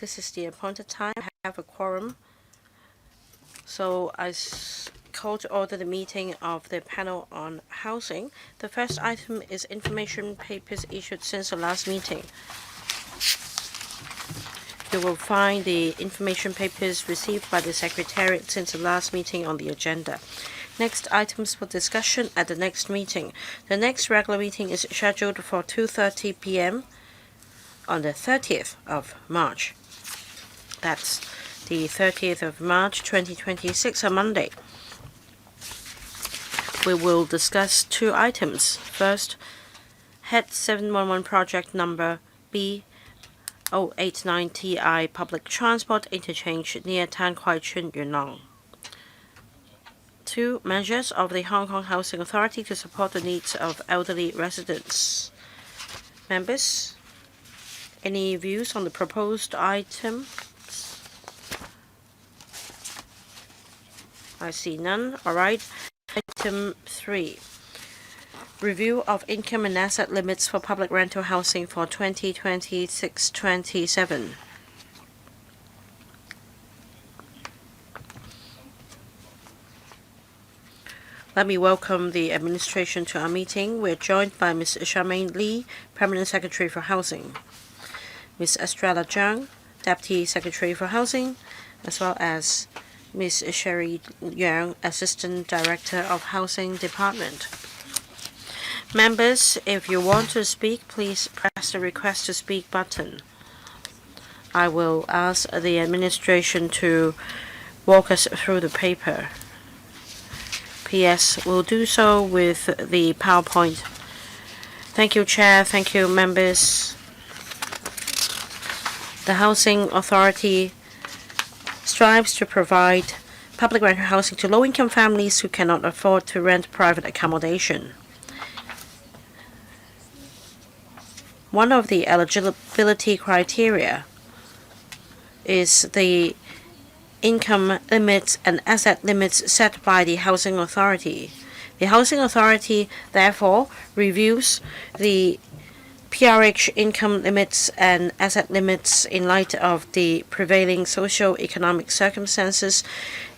This is the appointed time. I have a quorum. So I call to order the meeting of the panel on housing. The first item is information papers issued since the last meeting. You will find the information papers received by the Secretariat since the last meeting on the agenda. Next items for discussion at the next meeting. The next regular meeting is scheduled for 2:30 p.m. on the 30th of March. That's the 30th of March 2026, a Monday. We will discuss two items. First, Head 711 project number B089TI public transport interchange near Tan Kwai Chun, Yunnan. Two, measures of the Hong Kong Housing Authority to support the needs of elderly residents. Members, any views on the proposed item? I see none. All right. Item 3. Review of income and asset limits for public rental housing for 2026-27. Let me welcome the administration to our meeting. We're joined by Ms. Charmaine Lee, Permanent Secretary for Housing, Ms. Estrella Zhang, Deputy Secretary for Housing, as well as Ms. Sherry Yang, Assistant Director of Housing Department. Members, if you want to speak, please press the Request to Speak button. I will ask the administration to walk us through the paper. P.S. We'll do so with the PowerPoint. Thank you, Chair. Thank you, members. The Housing Authority strives to provide public rental housing to low-income families who cannot afford to rent private accommodation. One of the eligibility criteria is the income limits and asset limits set by the Housing Authority. The Housing Authority, therefore, reviews the PRH income limits and asset limits in light of the prevailing socio-economic circumstances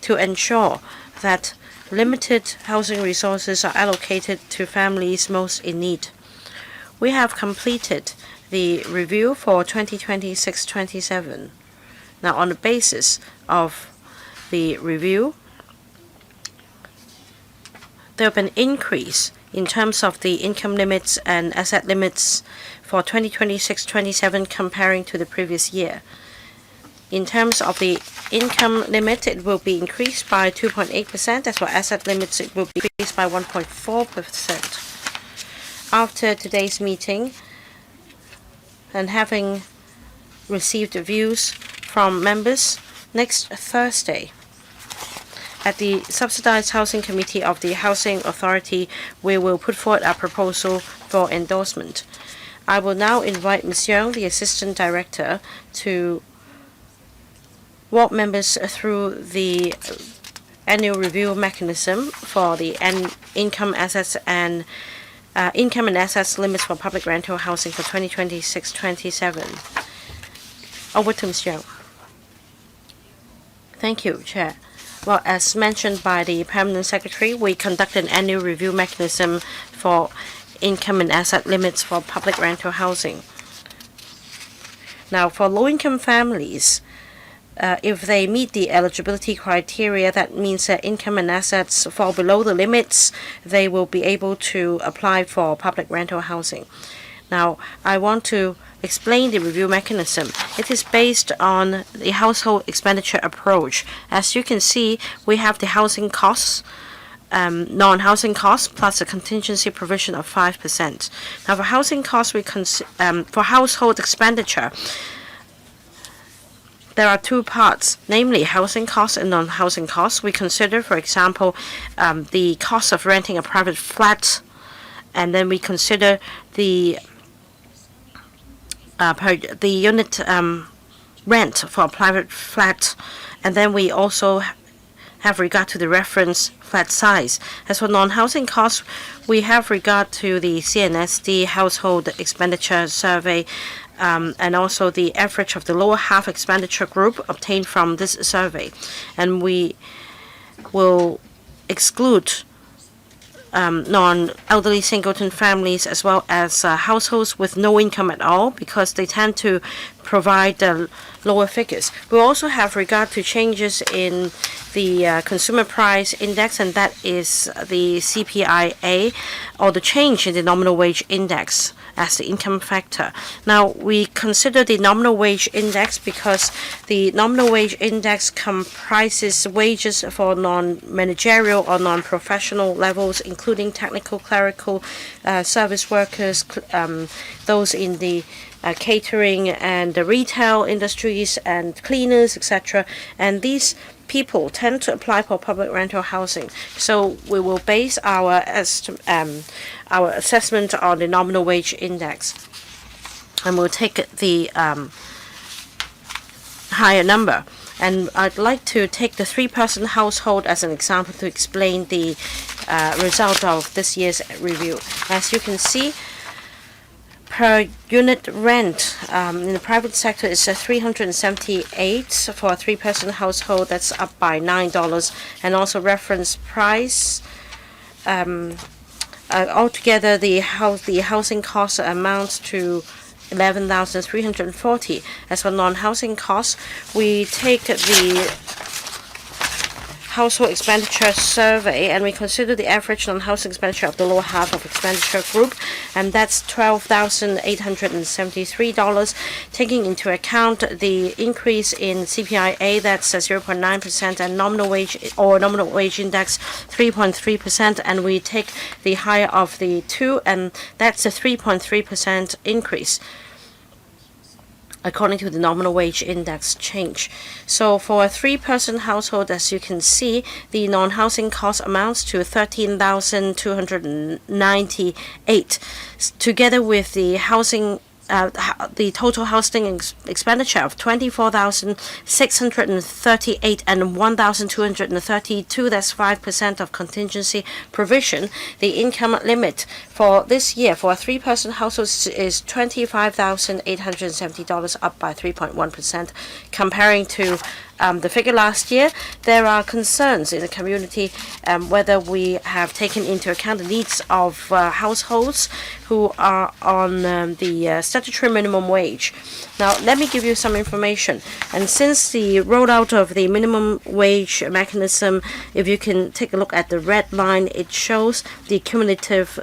to ensure that limited housing resources are allocated to families most in need. We have completed the review for 2026-27. Now, on the basis of the review, there will be an increase in terms of the income limits and asset limits for 2026-27 comparing to the previous year. In terms of the income limit, it will be increased by 2.8%. As for asset limits, it will be increased by 1.4%. After today's meeting, and having received views from members, next Thursday, at the Subsidized Housing Committee of the Housing Authority, we will put forward our proposal for endorsement. I will now invite Ms. Yang, the Assistant Director, to walk members through the annual review mechanism for the income assets and assets limits for public rental housing for 2026-27. Over to Ms. Yang. Thank you, Chair. Well, as mentioned by the Permanent Secretary, we conduct an annual review mechanism for income and asset limits for public rental housing. Now, for low-income families, if they meet the eligibility criteria, that means that income and assets fall below the limits, they will be able to apply for public rental housing. Now, I want to explain the review mechanism. It is based on the household expenditure approach. As you can see, we have the housing costs, non-housing costs, plus a contingency provision of 5%. Now, for housing costs, for household expenditure, there are two parts, namely housing costs and non-housing costs. We consider, for example, the cost of renting a private flat, and then we consider the unit rent for a private flat, and then we also have regard to the reference flat size. As for non-housing costs, we have regard to the CNSD household expenditure survey and also the average of the lower half expenditure group obtained from this survey. And we will exclude non-elderly singleton families as well as households with no income at all, because they tend to provide lower figures. We also have regard to changes in the consumer price index, and that is the CPIA, or the change in the nominal wage index, as the income factor. Now, we consider the nominal wage index because the nominal wage index comprises wages for non-managerial or non-professional levels, including technical, clerical, service workers, those in the catering and the retail industries, and cleaners, etc. And these people tend to apply for public rental housing. So we will base our assessment on the nominal wage index, and we'll take the higher number. And I'd like to take the 3-person household as an example to explain the result of this year's review. As you can see, per unit rent in the private sector is $378 for a 3-person household. That's up by $9, and also reference price. Altogether, the housing cost amounts to $11,340. As for non-housing costs, we take the household expenditure survey, and we consider the average non-housing expenditure of the lower half of expenditure group, and that's $12,873, taking into account the increase in CPIA, that's 0.9%, and nominal wage index 3.3%, and we take the higher of the two, and that's a 3.3% increase according to the nominal wage index change. So for a 3-person household, as you can see, the non-housing cost amounts to $13,298, together with the the total housing expenditure of $24,638 and $1,232. That's 5% of contingency provision. The income limit for this year for a 3-person household is $25,870, up by 3.1%. Comparing to the figure last year, there are concerns in the community whether we have taken into account the needs of households who are on the statutory minimum wage. Now, let me give you some information. And since the rollout of the minimum wage mechanism, if you can take a look at the red line, it shows the cumulative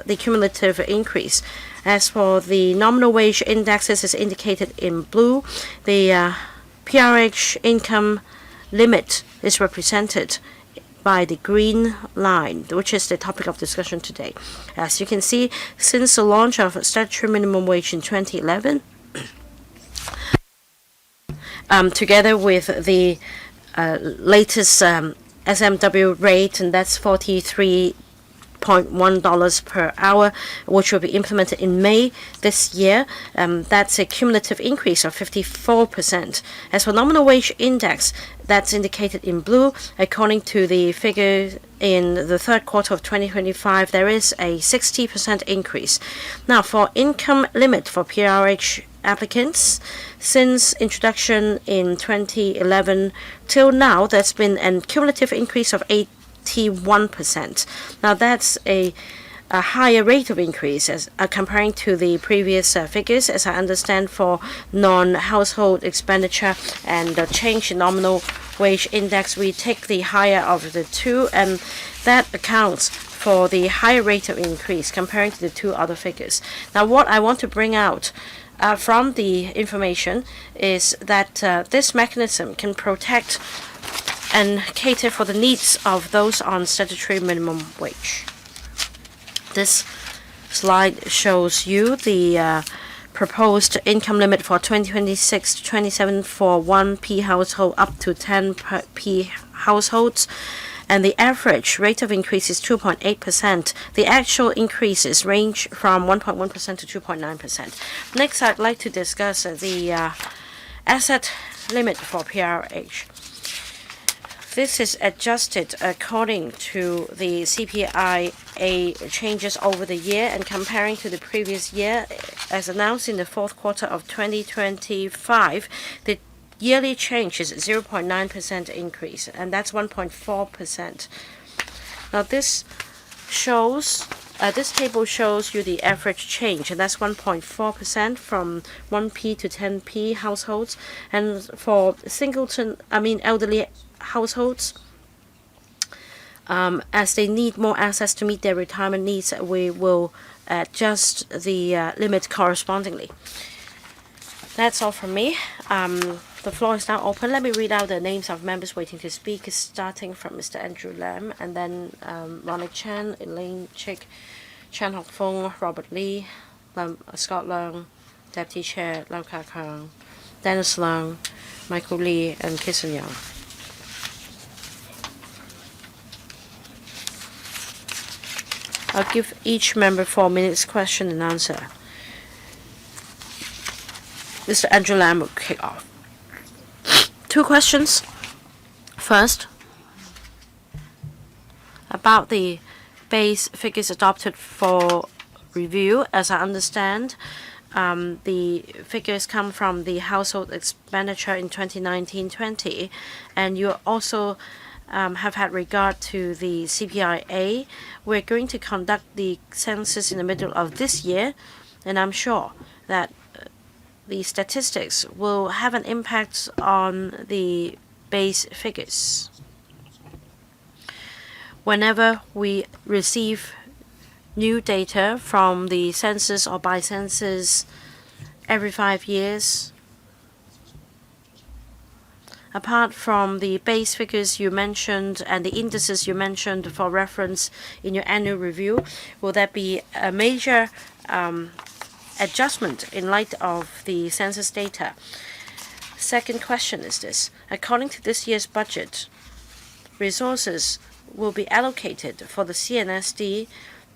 increase. As for the nominal wage indexes, is indicated in blue. The PRH income limit is represented by the green line, which is the topic of discussion today. As you can see, since the launch of statutory minimum wage in 2011, together with the latest SMW rate, and that's $43.1 per hour, which will be implemented in May this year. That's a cumulative increase of 54%. As for nominal wage index, that's indicated in blue. According to the figure in the third quarter of 2025, there is a 60% increase. Now, for income limit for PRH applicants, since introduction in 2011 till now, there's been a cumulative increase of 81%. Now, that's a higher rate of increase as comparing to the previous figures. As I understand, for non-household expenditure and the change in nominal wage index, we take the higher of the two, and that accounts for the higher rate of increase comparing to the two other figures. Now, what I want to bring out from the information is that this mechanism can protect and cater for the needs of those on statutory minimum wage. This slide shows you the proposed income limit for 2026 to 27 for 1P household up to 10P households, and the average rate of increase is 2.8%. The actual increases range from 1.1% to 2.9%. Next, I'd like to discuss the asset limit for PRH. This is adjusted according to the CPIA changes over the year and comparing to the previous year. As announced in the fourth quarter of 2025, the yearly change is 0.9% increase, and that's 1.4%. Now this table shows you the average change, and that's 1.4% from 1p to 10p households, and for elderly households, as they need more access to meet their retirement needs, we will adjust the limit correspondingly. That's all from me. The floor is now open. Let me read out the names of members waiting to speak, starting from Mr. Andrew Lam, and then Ronald Chan, Elaine Chick, Chan Hock Fung, Robert Lee, Scott Leung, Deputy Chair Lau Ka Kang, Dennis Leung, Michael Lee, and Kissen Young. I'll give each member 4 minutes question and answer. Mr. Andrew Lam will kick off. 2 questions. First, about the base figures adopted for review. As I understand, the figures come from the household expenditure in 2019-20, and you also have had regard to the CPIA. We're going to conduct the census in the middle of this year, and I'm sure that the statistics will have an impact on the base figures. Whenever we receive new data from the census or by census every 5 years, apart from the base figures you mentioned and the indices you mentioned for reference in your annual review, will there be a major adjustment in light of the census data? Second question is this. According to this year's budget, resources will be allocated for the CNSD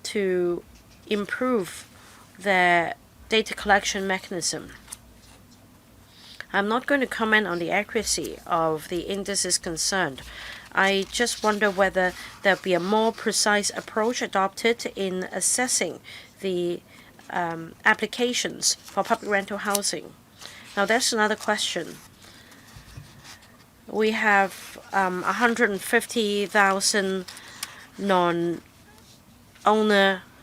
to improve their data collection mechanism. I'm not going to comment on the accuracy of the indices concerned. I just wonder whether there'll be a more precise approach adopted in assessing the applications for public rental housing. Now, that's another question. We have 150,000 non-owner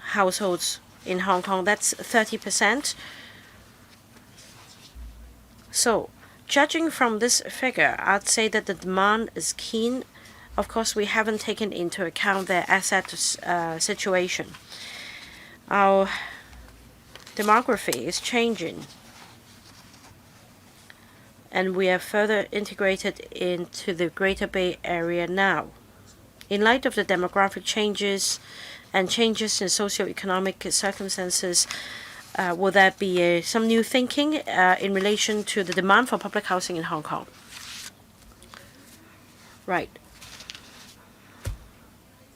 households in Hong Kong. That's 30%. So, judging from this figure, I'd say that the demand is keen. Of course, we haven't taken into account their asset situation. Our demography is changing, and we are further integrated into the Greater Bay Area now. In light of the demographic changes and changes in socioeconomic circumstances, will there be some new thinking in relation to the demand for public housing in Hong Kong? Right.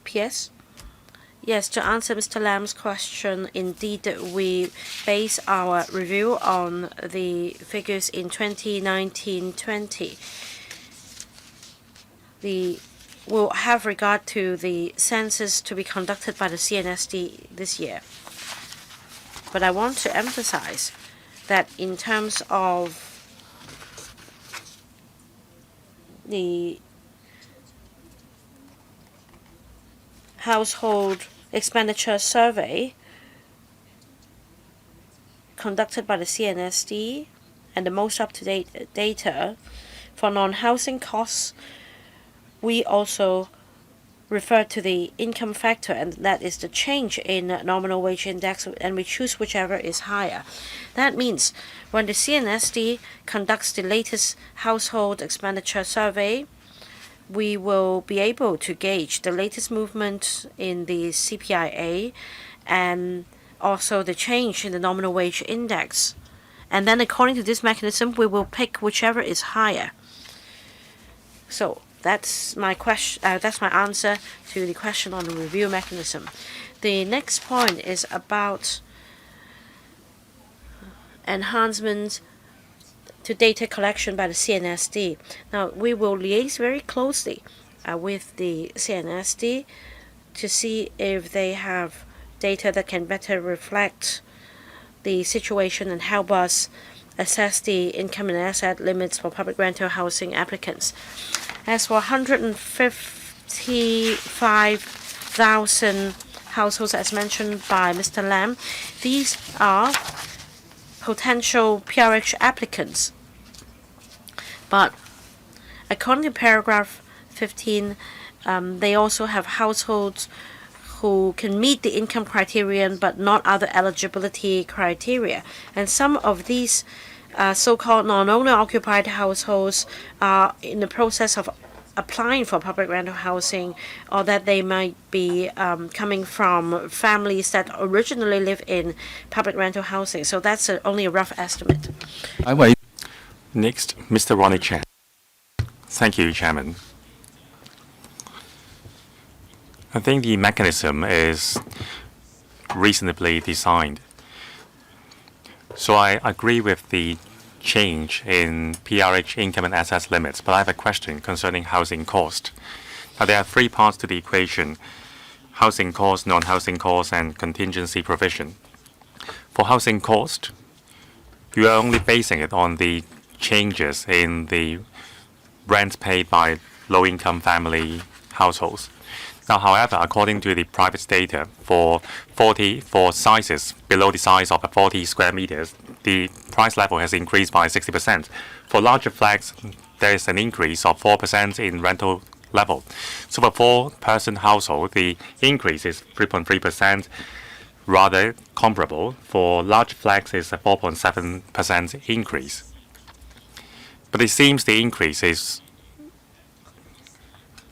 P.S. Yes, to answer Mr. Lam's question, indeed, we base our review on the figures in 2019-20. We'll have regard to the census to be conducted by the CNSD this year. But I want to emphasize that in terms of the household expenditure survey conducted by the CNSD and the most up-to-date data for non-housing costs, we also refer to the income factor, and that is the change in nominal wage index, and we choose whichever is higher. That means when the CNSD conducts the latest household expenditure survey, we will be able to gauge the latest movement in the CPIA and also the change in the nominal wage index. And then according to this mechanism, we will pick whichever is higher. So that's my question. That's my answer to the question on the review mechanism. The next point is about enhancement to data collection by the CNSD. Now, we will liaise very closely with the CNSD to see if they have data that can better reflect the situation and help us assess the income and asset limits for public rental housing applicants. As for 155,000 households, as mentioned by Mr. Lam, these are potential PRH applicants. But according to paragraph 15, they also have households who can meet the income criterion but not other eligibility criteria. And some of these so-called non-owner occupied households are in the process of applying for public rental housing, or that they might be coming from families that originally live in public rental housing. So that's only a rough estimate. Next, Mr. Ronnie Chan. Thank you, Chairman. I think the mechanism is reasonably designed. So I agree with the change in PRH income and assets limits, but I have a question concerning housing cost. Now, there are three parts to the equation: housing cost, non-housing cost, and contingency provision. For housing cost, you are only basing it on the changes in the rent paid by low-income family households. Now, however, according to the private data, for sizes below the size of 40 square meters, the price level has increased by 60%. For larger flats, there is an increase of 4% in rental level. So for four-person household, the increase is 3.3%, rather comparable. For large flats, it's a 4.7% increase. But it seems the increase is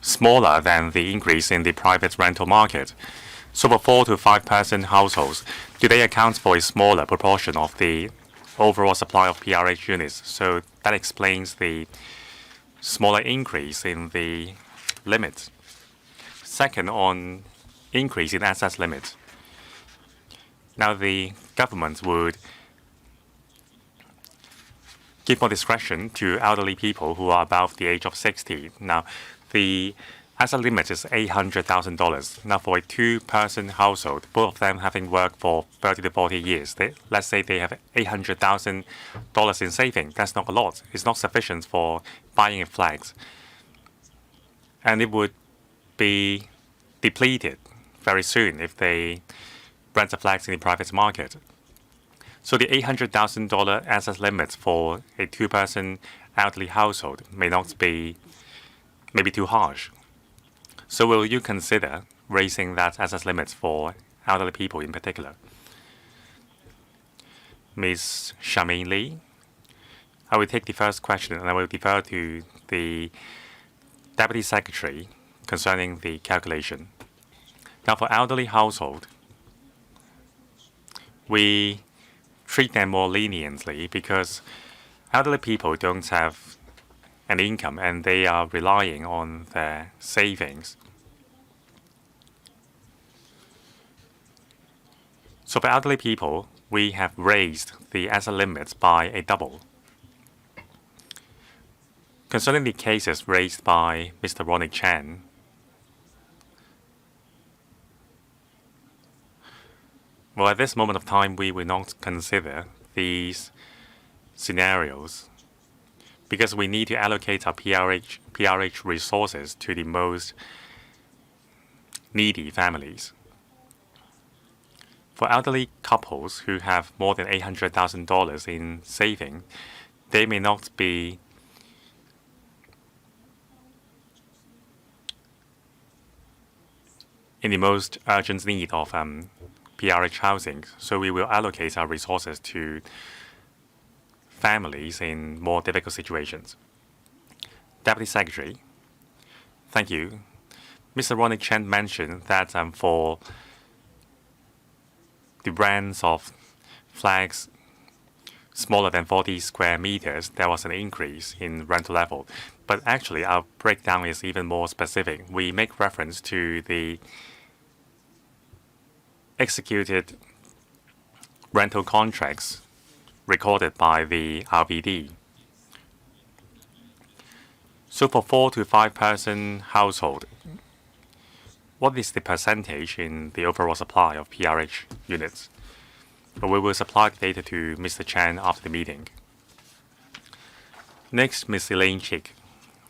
smaller than the increase in the private rental market. So for 4 to 5 person households, do they account for a smaller proportion of the overall supply of PRH units? So that explains the smaller increase in the limit. Second, on increase in assets limit. Now the government would give more discretion to elderly people who are above the age of 60. Now, the asset limit is $800,000. Now, for a two-person household, both of them having worked for 30 to 40 years, let's say they have $800,000 in saving. That's not a lot. It's not sufficient for buying a flat. And it would be depleted very soon if they rent a flat in the private market. So the $800,000 asset limit for a two-person elderly household may not be maybe too harsh. So will you consider raising that asset limit for elderly people in particular? Ms. Charmaine Lee, I will take the first question and I will defer to the Deputy Secretary concerning the calculation. Now for elderly household, we treat them more leniently because elderly people don't have an income and they are relying on their savings. So for elderly people, we have raised the asset limits by a double. Concerning the cases raised by Mr. Ronnie Chan, well, at this moment of time, we will not consider these scenarios because we need to allocate our PRH resources to the most needy families. For elderly couples who have more than $800,000 in saving, they may not be in the most urgent need of PRH housing, so we will allocate our resources to families in more difficult situations. Deputy Secretary, thank you. Mr. Ronnie Chan mentioned that for the rents of flats smaller than 40 square meters, there was an increase in rental level. But actually, our breakdown is even more specific. We make reference to the executed rental contracts recorded by the RVD. So for 4 to 5 person household, what is the percentage in the overall supply of PRH units? But we will supply the data to Mr. Chan after the meeting. Next, Ms. Elaine Chick.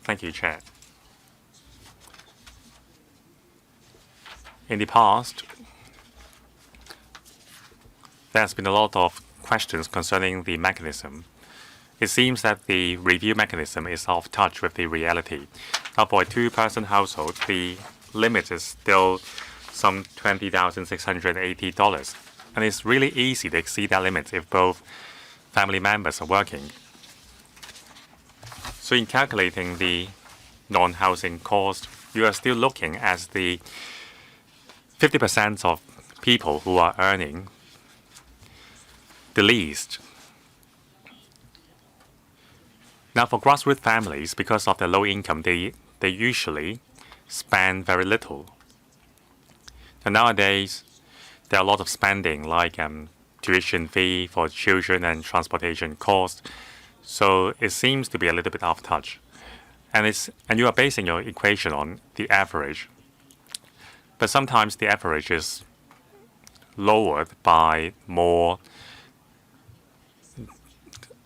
Thank you, Chair. In the past, there's been a lot of questions concerning the mechanism. It seems that the review mechanism is off touch with the reality. Now, for a 2-person household, the limit is still some $20,680. And it's really easy to exceed that limit if both family members are working. So in calculating the non-housing cost, you are still looking at the 50% of people who are earning the least. Now, for grassroots families, because of their low income, they usually spend very little. And nowadays, there are a lot of spending, like tuition fee for children and transportation costs. So it seems to be a little bit off touch. And you are basing your equation on the average. But sometimes the average is lowered by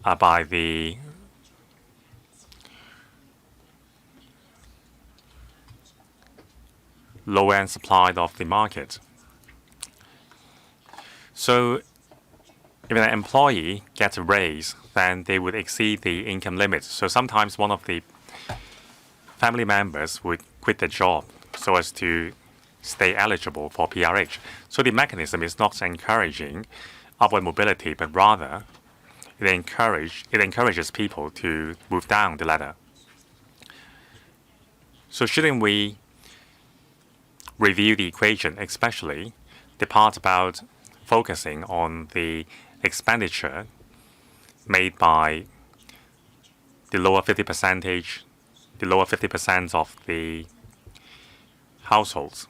by the low-end supply of the market. So if an employee gets a raise, then they would exceed the income limit. So sometimes one of the family members would quit the job so as to stay eligible for PRH. So the mechanism is not encouraging upward mobility, but rather it encourages people to move down the ladder. So shouldn't we review the equation, especially the part about focusing on the expenditure made by the lower 50% of the households?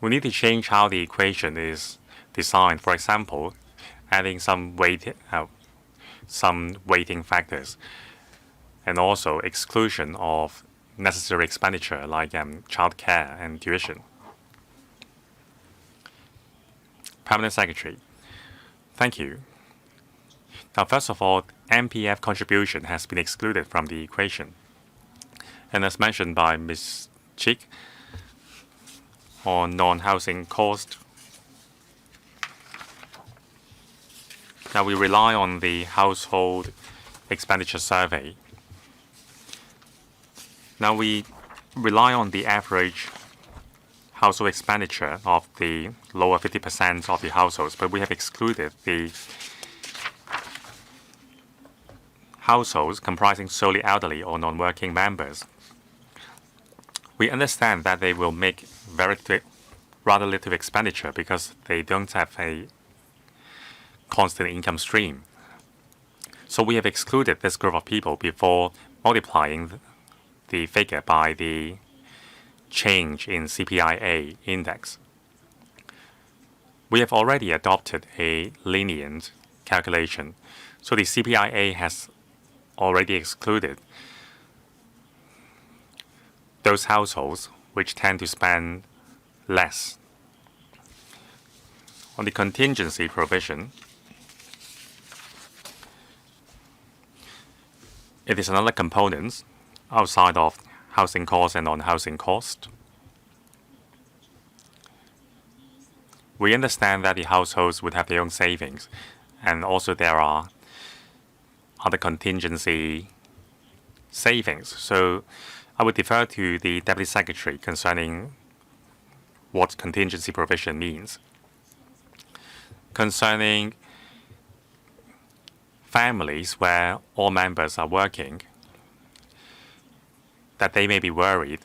We need to change how the equation is designed. For example, adding some weighting factors, and also exclusion of necessary expenditure like childcare and tuition. Permanent Secretary. Thank you. Now, first of all, MPF contribution has been excluded from the equation. And as mentioned by Ms. Chick, on non-housing cost, now we rely on the household expenditure survey. Now we rely on the average household expenditure of the lower 50% of the households, but we have excluded the households comprising solely elderly or non-working members. We understand that they will make rather little expenditure because they don't have a constant income stream. So we have excluded this group of people before multiplying the figure by the change in CPIA index. We have already adopted a lenient calculation, so the CPIA has already excluded those households which tend to spend less. On the contingency provision, it is another component outside of housing cost and non-housing cost. We understand that the households would have their own savings, and also there are other contingency savings. So I would defer to the Deputy Secretary concerning what contingency provision means. Concerning families where all members are working, that they may be worried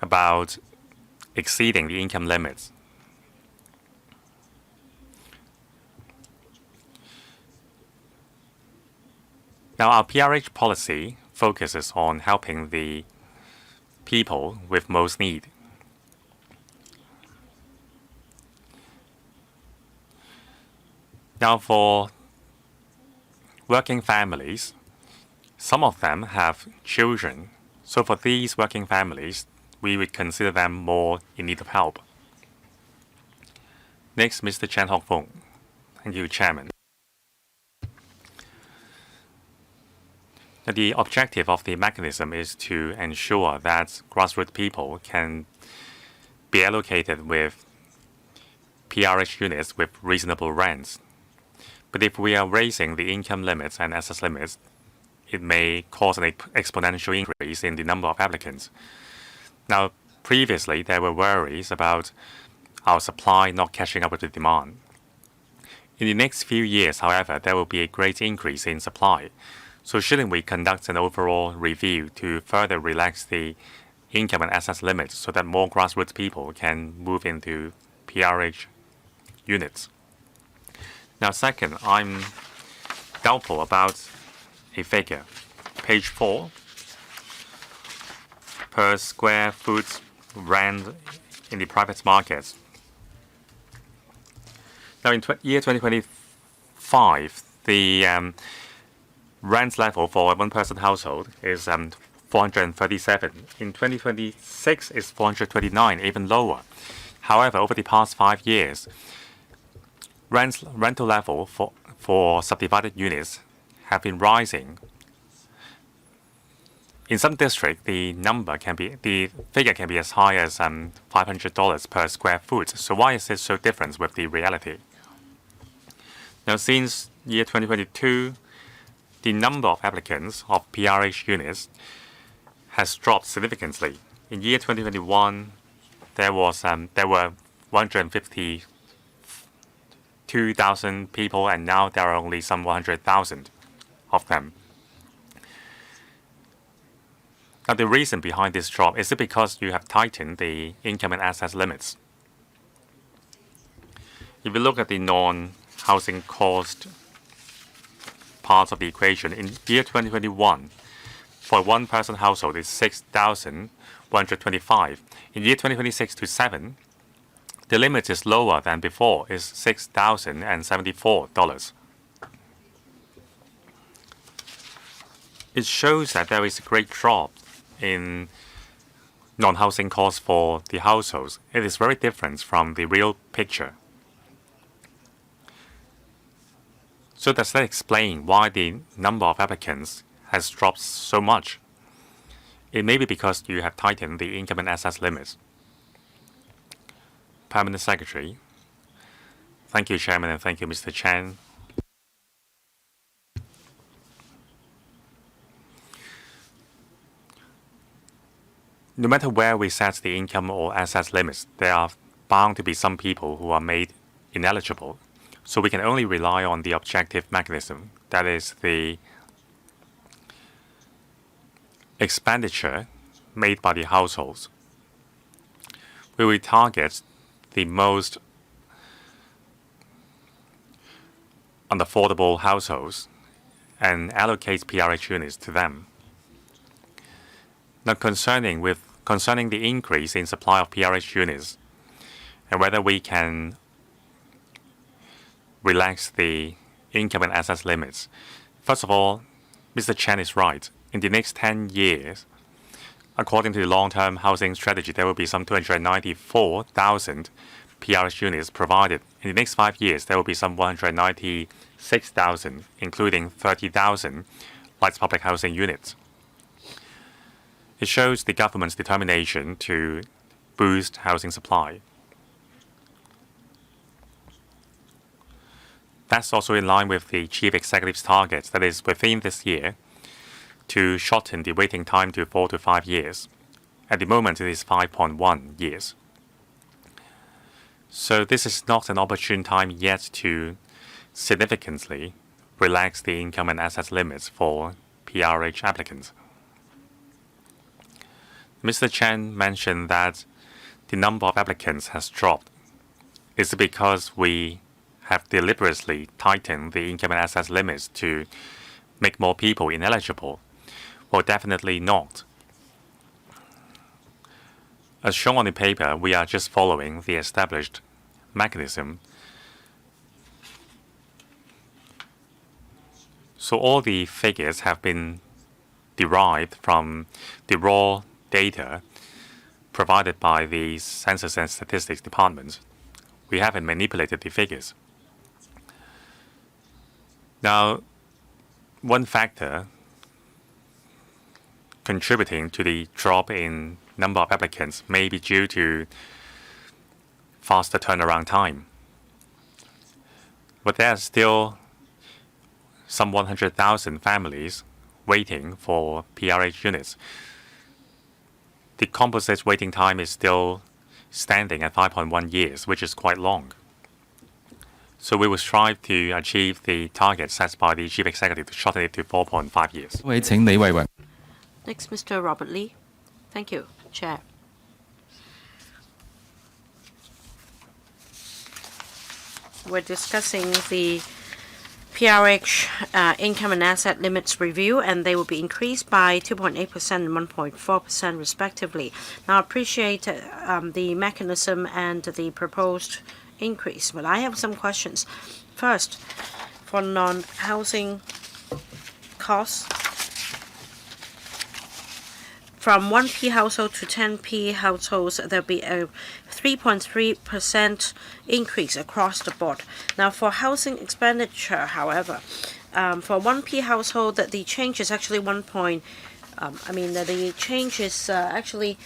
about exceeding the income limits. Now, our PRH policy focuses on helping the people with most need. Now, for working families, Some of them have children, so for these working families, we would consider them more in need of help. Next, Mr. Chan Hock Fung. Thank you, Chairman. The objective of the mechanism is to ensure that grassroots people can be allocated with PRH units with reasonable rents. But if we are raising the income limits and access limits, it may cause an exponential increase in the number of applicants. Now, previously, there were worries about our supply not catching up with the demand. In the next few years, however, there will be a great increase in supply. So shouldn't we conduct an overall review to further relax the income and access limits so that more grassroots people can move into PRH units? Now, second, I'm doubtful about a figure. Page 4, per square foot rent in the private markets. Now, in year 2025, the rent level for a one-person household is 437. In 2026, it's 429, even lower. However, over the past 5 years, rental level for subdivided units have been rising. In some districts, the figure can be as high as $500 per square foot. So why is this so different with the reality? Now, since year 2022, the number of applicants of PRH units has dropped significantly. In year 2021, there were 152,000 people, and now there are only some 100,000 of them. Now, the reason behind this drop is it because you have tightened the income and access limits. If you look at the non-housing cost parts of the equation, in year 2021, for a one-person household is $6,125. In year 2026 to 7, the limit is lower than before, is $6,074. It shows that there is a great drop in non-housing costs for the households. It is very different from the real picture. So does that explain why the number of applicants has dropped so much? It may be because you have tightened the income and access limits. Permanent Secretary. Thank you, Chairman, and thank you, Mr. Chan. No matter where we set the income or access limits, there are bound to be some people who are made ineligible. So we can only rely on the objective mechanism, that is the expenditure made by the households. We will target the most unaffordable households and allocate PRH units to them. Now, concerning the increase in supply of PRH units and whether we can relax the income and access limits. First of all, Mr. Chen is right. In the next 10 years, according to the long-term housing strategy, there will be some 294,000 PRH units provided. In the next 5 years, there will be some 196,000, including 30,000 light public housing units. It shows the government's determination to boost housing supply. That's also in line with the Chief Executive's targets, that is, within this year, to shorten the waiting time to 4 to 5 years. At the moment, it is 5.1 years. So this is not an opportune time yet to significantly relax the income and asset limits for PRH applicants. Mr. Chen mentioned that the number of applicants has dropped. Is it because we have deliberately tightened the income and asset limits to make more people ineligible? Well, definitely not. As shown on the paper, we are just following the established mechanism. So all the figures have been derived from the raw data provided by the Census and Statistics Department. We haven't manipulated the figures. Now, one factor contributing to the drop in number of applicants may be due to faster turnaround time. But there are still some 100,000 families waiting for PRH units. The composite waiting time is still standing at 5.1 years, which is quite long. So we will strive to achieve the target set by the Chief Executive to shorten it to 4.5 years. Next, Mr. Robert Lee. Thank you, Chair. We're discussing the PRH income and asset limits review, and they will be increased by 2.8% and 1.4% respectively. Now, I appreciate the mechanism and the proposed increase, but I have some questions. First, for non-housing costs, from 1P household to 10P households, there'll be a 3.3% increase across the board. Now, for housing expenditure, however, for 1P household, the change is actually the change is actually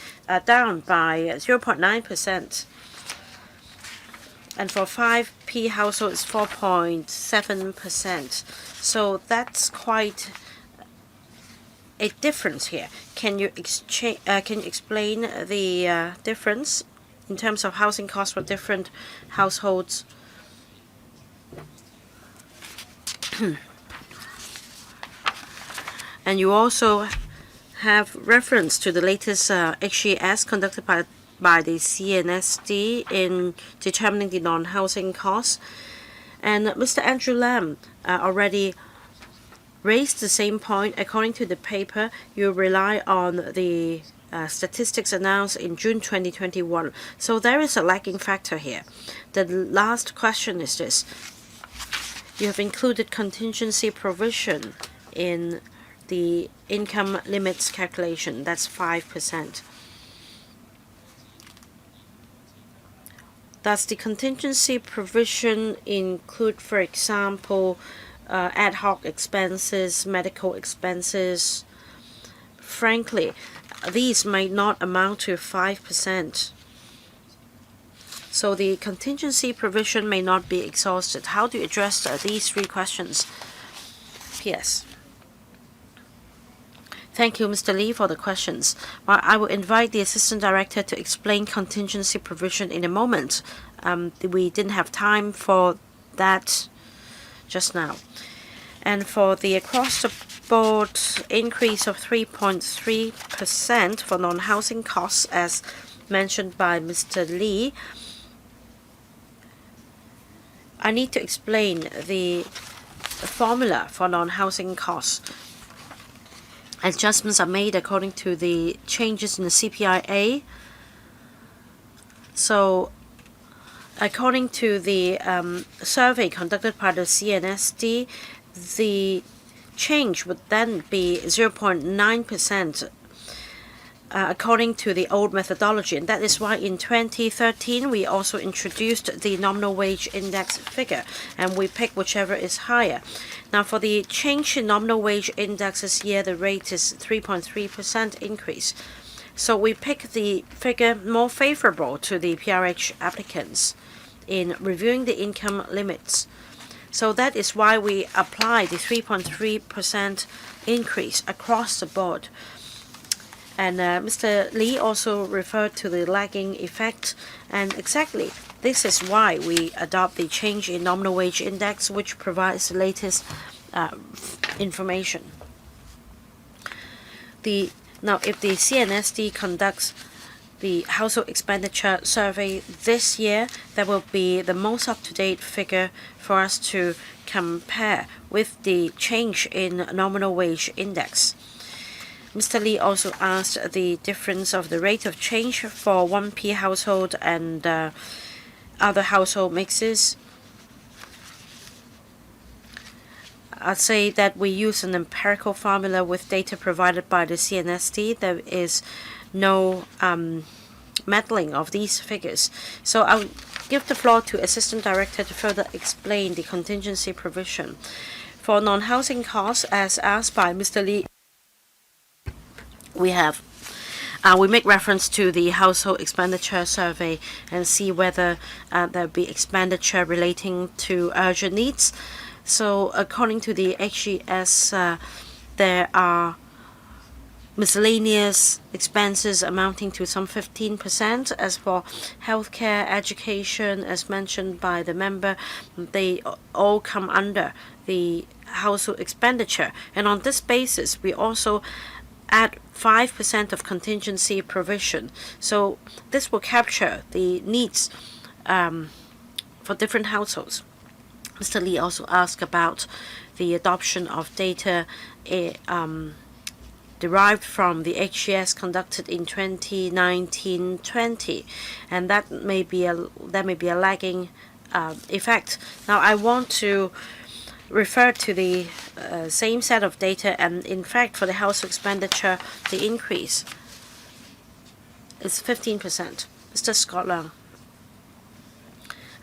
down by 0.9%. And for 5P household, it's 4.7%. So that's quite a difference here. Can you explain the difference in terms of housing costs for different households? And you also have reference to the latest HES conducted by the CNSD in determining the non-housing costs. And Mr. Andrew Lam already raised the same point. According to the paper, you rely on the statistics announced in June 2021. So there is a lagging factor here. The last question is this. You have included contingency provision in the income limits calculation. That's 5%. Does the contingency provision include, for example, ad hoc expenses, medical expenses? Frankly, these might not amount to 5%. So the contingency provision may not be exhausted. How do you address these three questions? P.S. Thank you, Mr. Lee, for the questions. I will invite the Assistant Director to explain contingency provision in a moment. We didn't have time for that just now. And for the across-the-board increase of 3.3% for non-housing costs, as mentioned by Mr. Lee, I need to explain the formula for non-housing costs. Adjustments are made according to the changes in the CPIA. So, according to the survey conducted by the CNSD, the change would then be 0.9% according to the old methodology. And that is why in 2013 we also introduced the nominal wage index figure, and we pick whichever is higher. Now, for the change in nominal wage index this year, the rate is 3.3% increase. So we pick the figure more favorable to the PRH applicants in reviewing the income limits. So that is why we apply the 3.3% increase across the board. And Mr. Lee also referred to the lagging effect, and exactly this is why we adopt the change in nominal wage index, which provides the latest information. Now, if the CNSD conducts the household expenditure survey this year, that will be the most up-to-date figure for us to compare with the change in nominal wage index. Mr. Lee also asked the difference of the rate of change for 1P household and other household mixes. I'd say that we use an empirical formula with data provided by the CNST. There is no meddling of these figures. So I'll give the floor to Assistant Director to further explain the contingency provision. For non-housing costs, as asked by Mr. Lee, we make reference to the household expenditure survey and see whether there'll be expenditure relating to urgent needs. So according to the HES, there are miscellaneous expenses amounting to some 15%. As for healthcare, education, as mentioned by the member, they all come under the household expenditure. And on this basis, we also add 5% of contingency provision. So this will capture the needs for different households. Mr. Lee also asked about the adoption of data derived from the HES conducted in 2019-20, and that may be a lagging effect. Now I want to refer to the same set of data, and in fact for the household expenditure the increase is 15%. Mr. Scott Leung,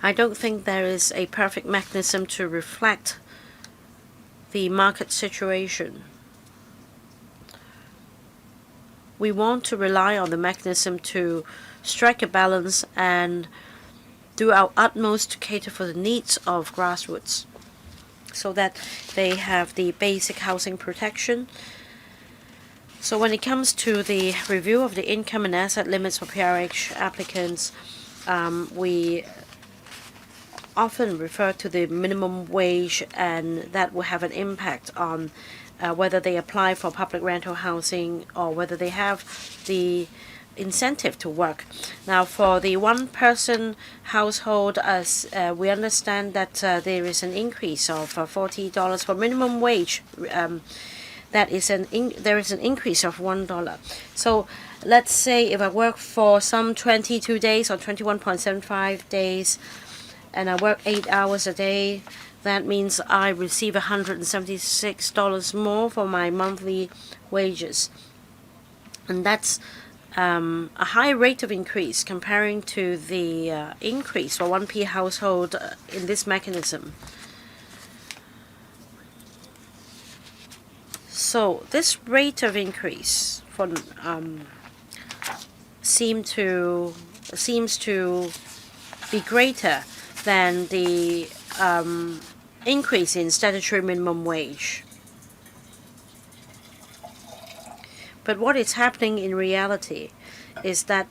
I don't think there is a perfect mechanism to reflect the market situation. We want to rely on the mechanism to strike a balance and do our utmost to cater for the needs of grassroots so that they have the basic housing protection. So when it comes to the review of the income and asset limits for PRH applicants, we often refer to the minimum wage, and that will have an impact on whether they apply for public rental housing or whether they have the incentive to work. Now, for the one-person household, as we understand that there is an increase of $40 for minimum wage. There is an increase of $1. So let's say if I work for some 22 days or 21.75 days, and I work 8 hours a day, that means I receive $176 more for my monthly wages. And that's a high rate of increase comparing to the increase for 1P household in this mechanism. So this rate of increase for seems to be greater than the increase in statutory minimum wage. But what is happening in reality is that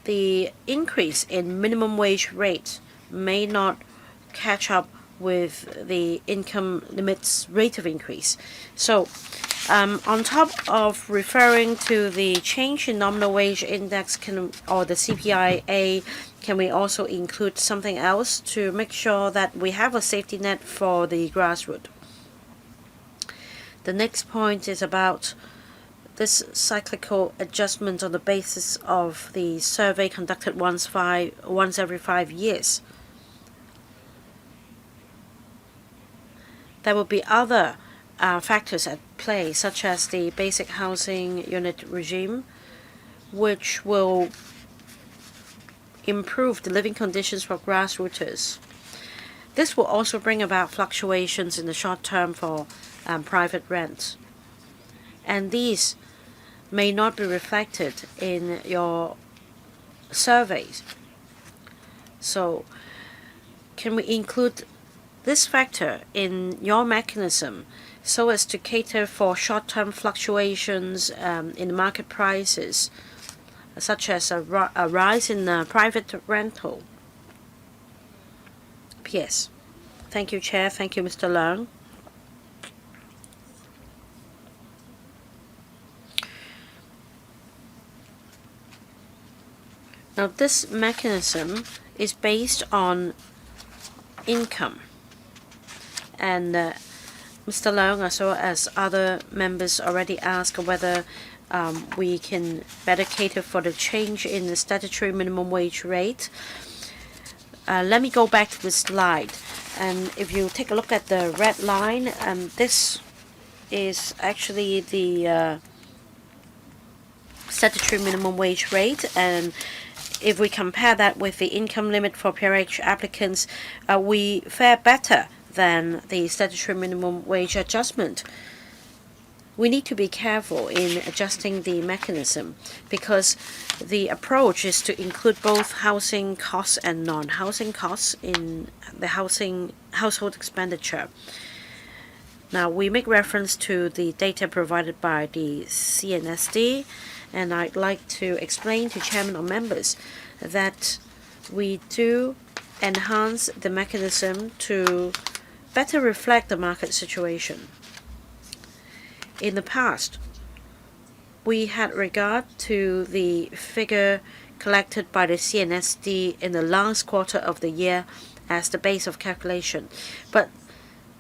the increase in minimum wage rate may not catch up with the income limits rate of increase. So on top of referring to the change in nominal wage index or the CPIA, can we also include something else to make sure that we have a safety net for the grassroots? The next point is about this cyclical adjustment on the basis of the survey conducted once every 5 years. There will be other factors at play, such as the basic housing unit regime, which will improve the living conditions for grassrooters. This will also bring about fluctuations in the short term for private rent. And these may not be reflected in your surveys. So can we include this factor in your mechanism so as to cater for short-term fluctuations in market prices, such as a rise in private rental? P.S. Thank you, Chair. Thank you, Mr. Leung. Now, this mechanism is based on income. And Mr. Leung, as well as other members, already asked whether we can better cater for the change in the statutory minimum wage rate. Let me go back to the slide. And if you take a look at the red line, this is actually the statutory minimum wage rate. And if we compare that with the income limit for PRH applicants, we fare better than the statutory minimum wage adjustment. We need to be careful in adjusting the mechanism because the approach is to include both housing costs and non-housing costs in the household expenditure. Now, we make reference to the data provided by the CNSD, and I'd like to explain to Chairman or members that we do enhance the mechanism to better reflect the market situation. In the past, we had regard to the figure collected by the CNSD in the last quarter of the year as the base of calculation. But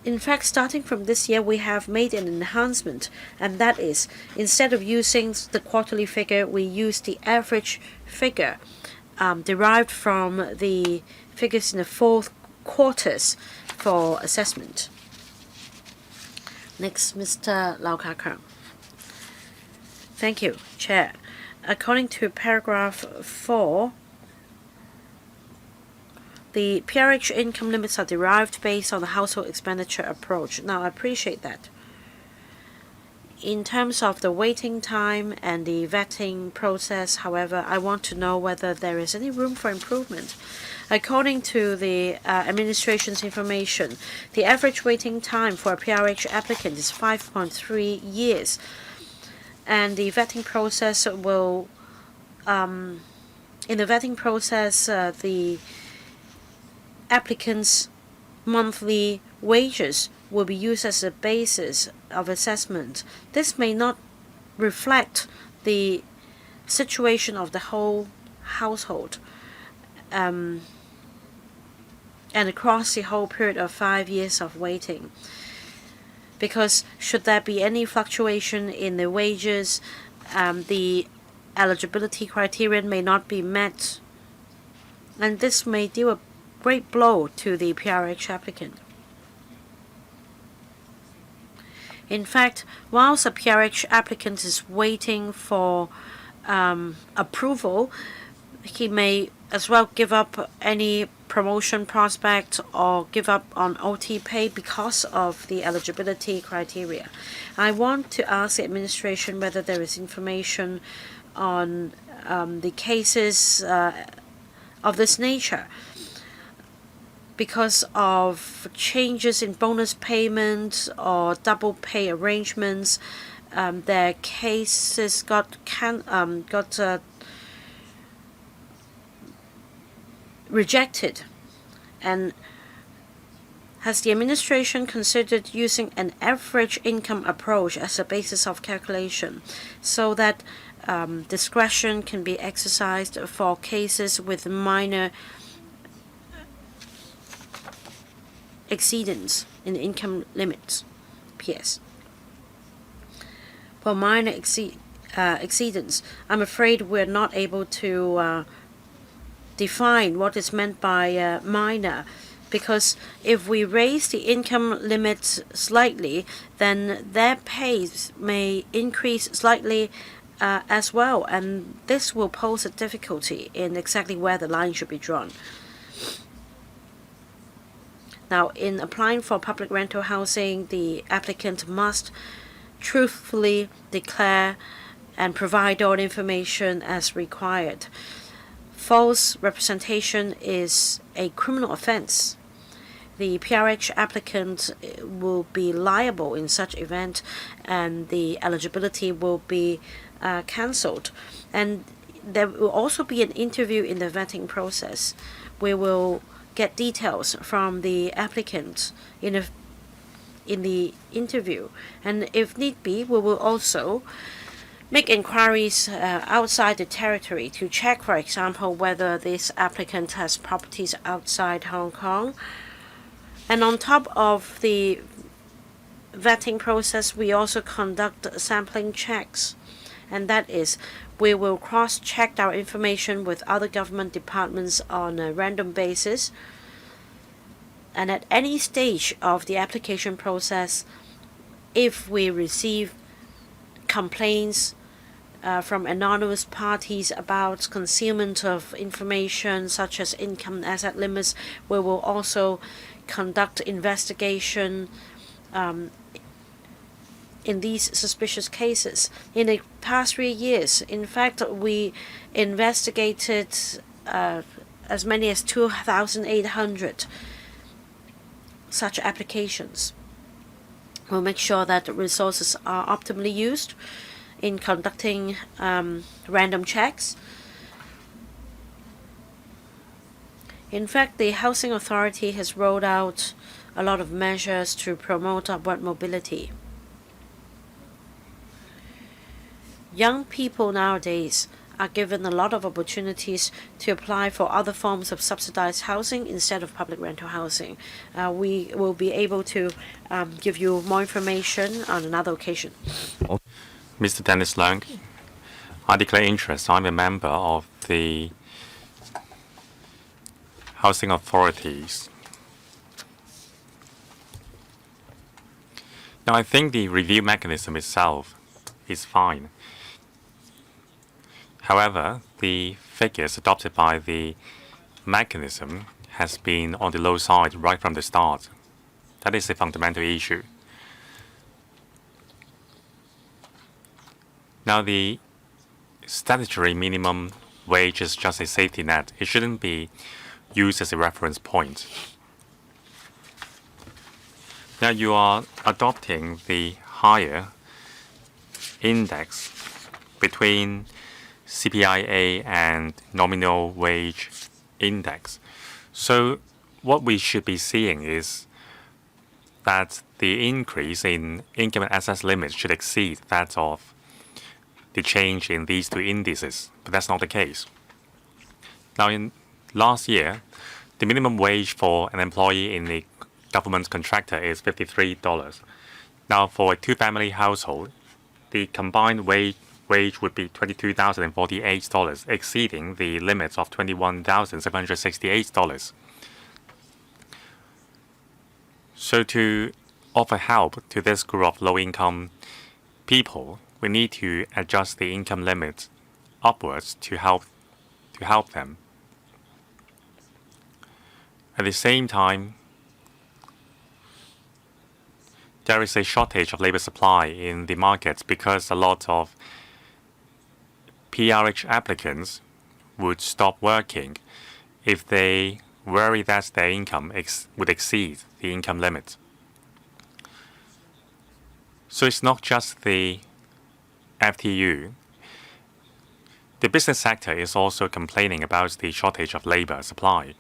in fact, starting from this year, we have made an enhancement, and that is, instead of using the quarterly figure, we use the average figure derived from the figures in the 4 quarters for assessment. Next, Mr. Lau Ka-keung. Thank you, Chair. According to paragraph 4, the PRH income limits are derived based on the household expenditure approach. Now, I appreciate that. In terms of the waiting time and the vetting process, however, I want to know whether there is any room for improvement. According to the administration's information, the average waiting time for a PRH applicant is 5.3 years. And the vetting process will, in the vetting process, the applicant's monthly wages will be used as a basis of assessment. This may not reflect the situation of the whole household and across the whole period of 5 years of waiting. Because should there be any fluctuation in the wages, the eligibility criterion may not be met, and this may deal a great blow to the PRH applicant. In fact, whilst a PRH applicant is waiting for approval, he may as well give up any promotion prospect or give up on OT pay because of the eligibility criteria. I want to ask the administration whether there is information on the cases of this nature. Because of changes in bonus payments or double pay arrangements, their cases got rejected. And has the administration considered using an average income approach as a basis of calculation so that discretion can be exercised for cases with minor exceedance in income limits? PS. For minor exceedance, I'm afraid we're not able to define what is meant by minor, because if we raise the income limit slightly, then their pays may increase slightly as well, and this will pose a difficulty in exactly where the line should be drawn. Now, in applying for public rental housing, the applicant must truthfully declare and provide all information as required. False representation is a criminal offense. The PRH applicant will be liable in such event, and the eligibility will be cancelled. And there will also be an interview in the vetting process. We will get details from the applicant in the interview, and if need be, we will also make inquiries outside the territory to check, for example, whether this applicant has properties outside Hong Kong. And on top of the vetting process, we also conduct sampling checks and that is we will cross-check our information with other government departments on a random basis. And at any stage of the application process, if we receive complaints from anonymous parties about concealment of information such as income and asset limits, we will also conduct investigation in these suspicious cases. In the past 3 years, in fact, we investigated as many as 2,800 such applications. We'll make sure that the resources are optimally used in conducting random checks. In fact, the Housing Authority has rolled out a lot of measures to promote upward mobility. Young people nowadays are given a lot of opportunities to apply for other forms of subsidized housing instead of public rental housing. We will be able to give you more information on another occasion. Mr. Dennis Leung, I declare interest. I'm a member of the housing authorities. Now, I think the review mechanism itself is fine. However, the figures adopted by the mechanism has been on the low side right from the start. That is a fundamental issue. Now, the statutory minimum wage is just a safety net. It shouldn't be used as a reference point. Now, you are adopting the higher index between CPIA and nominal wage index. So what we should be seeing is that the increase in income and asset limits should exceed that of the change in these two indices, but that's not the case. Now, in last year, the minimum wage for an employee in a government contractor is $53. Now, for a two-family household, the combined wage would be $22,048, exceeding the limits of $21,768. So to offer help to this group of low-income people, we need to adjust the income limit upwards to help them. At the same time, there is a shortage of labor supply in the markets because a lot of PRH applicants would stop working if they worry that their income would exceed the income limit. So it's not just the FTU. The business sector is also complaining about the shortage of labor supply.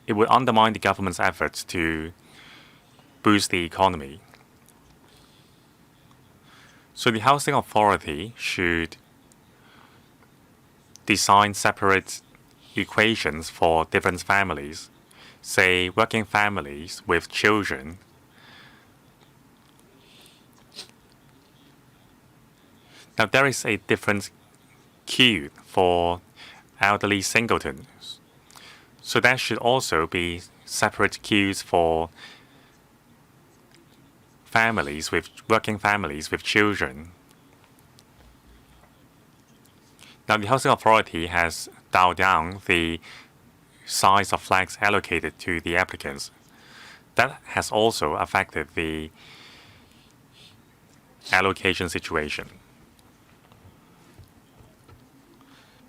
It would undermine the government's efforts to boost the economy. So the housing authority should design separate equations for different families, say working families with children. Now, there is a different queue for elderly singletons. So there should also be separate queues for working families with children. Now, the Housing Authority has dialed down the size of flats allocated to the applicants. That has also affected the allocation situation.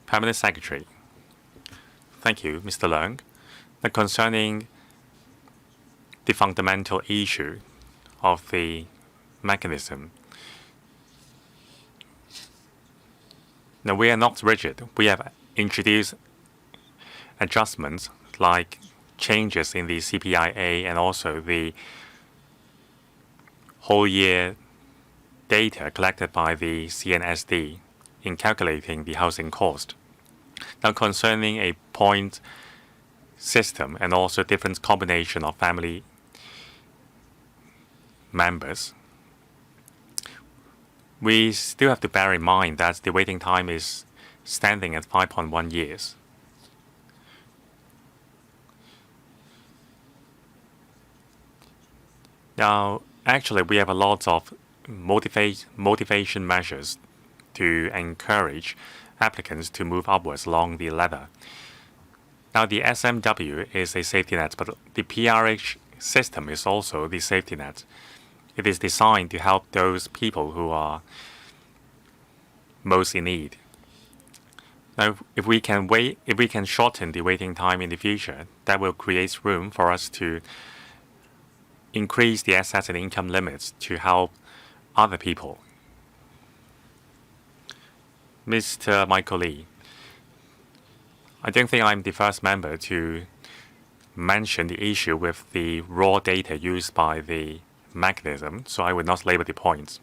Permanent Secretary. Thank you, Mr. Leung. Now, concerning the fundamental issue of the mechanism, now we are not rigid. We have introduced adjustments like changes in the CPIA and also the whole year data collected by the CNSD in calculating the housing cost. Now, concerning a point system and also different combination of family members, we still have to bear in mind that the waiting time is standing at 5.1 years. Now, actually, we have a lot of motivation measures to encourage applicants to move upwards along the ladder. Now, the SMW is a safety net, but the PRH system is also the safety net. It is designed to help those people who are most in need. Now, if we can shorten the waiting time in the future, that will create room for us to increase the assets and income limits to help other people. Mr. Michael Lee, I don't think I'm the first member to mention the issue with the raw data used by the mechanism, so I would not labor the points.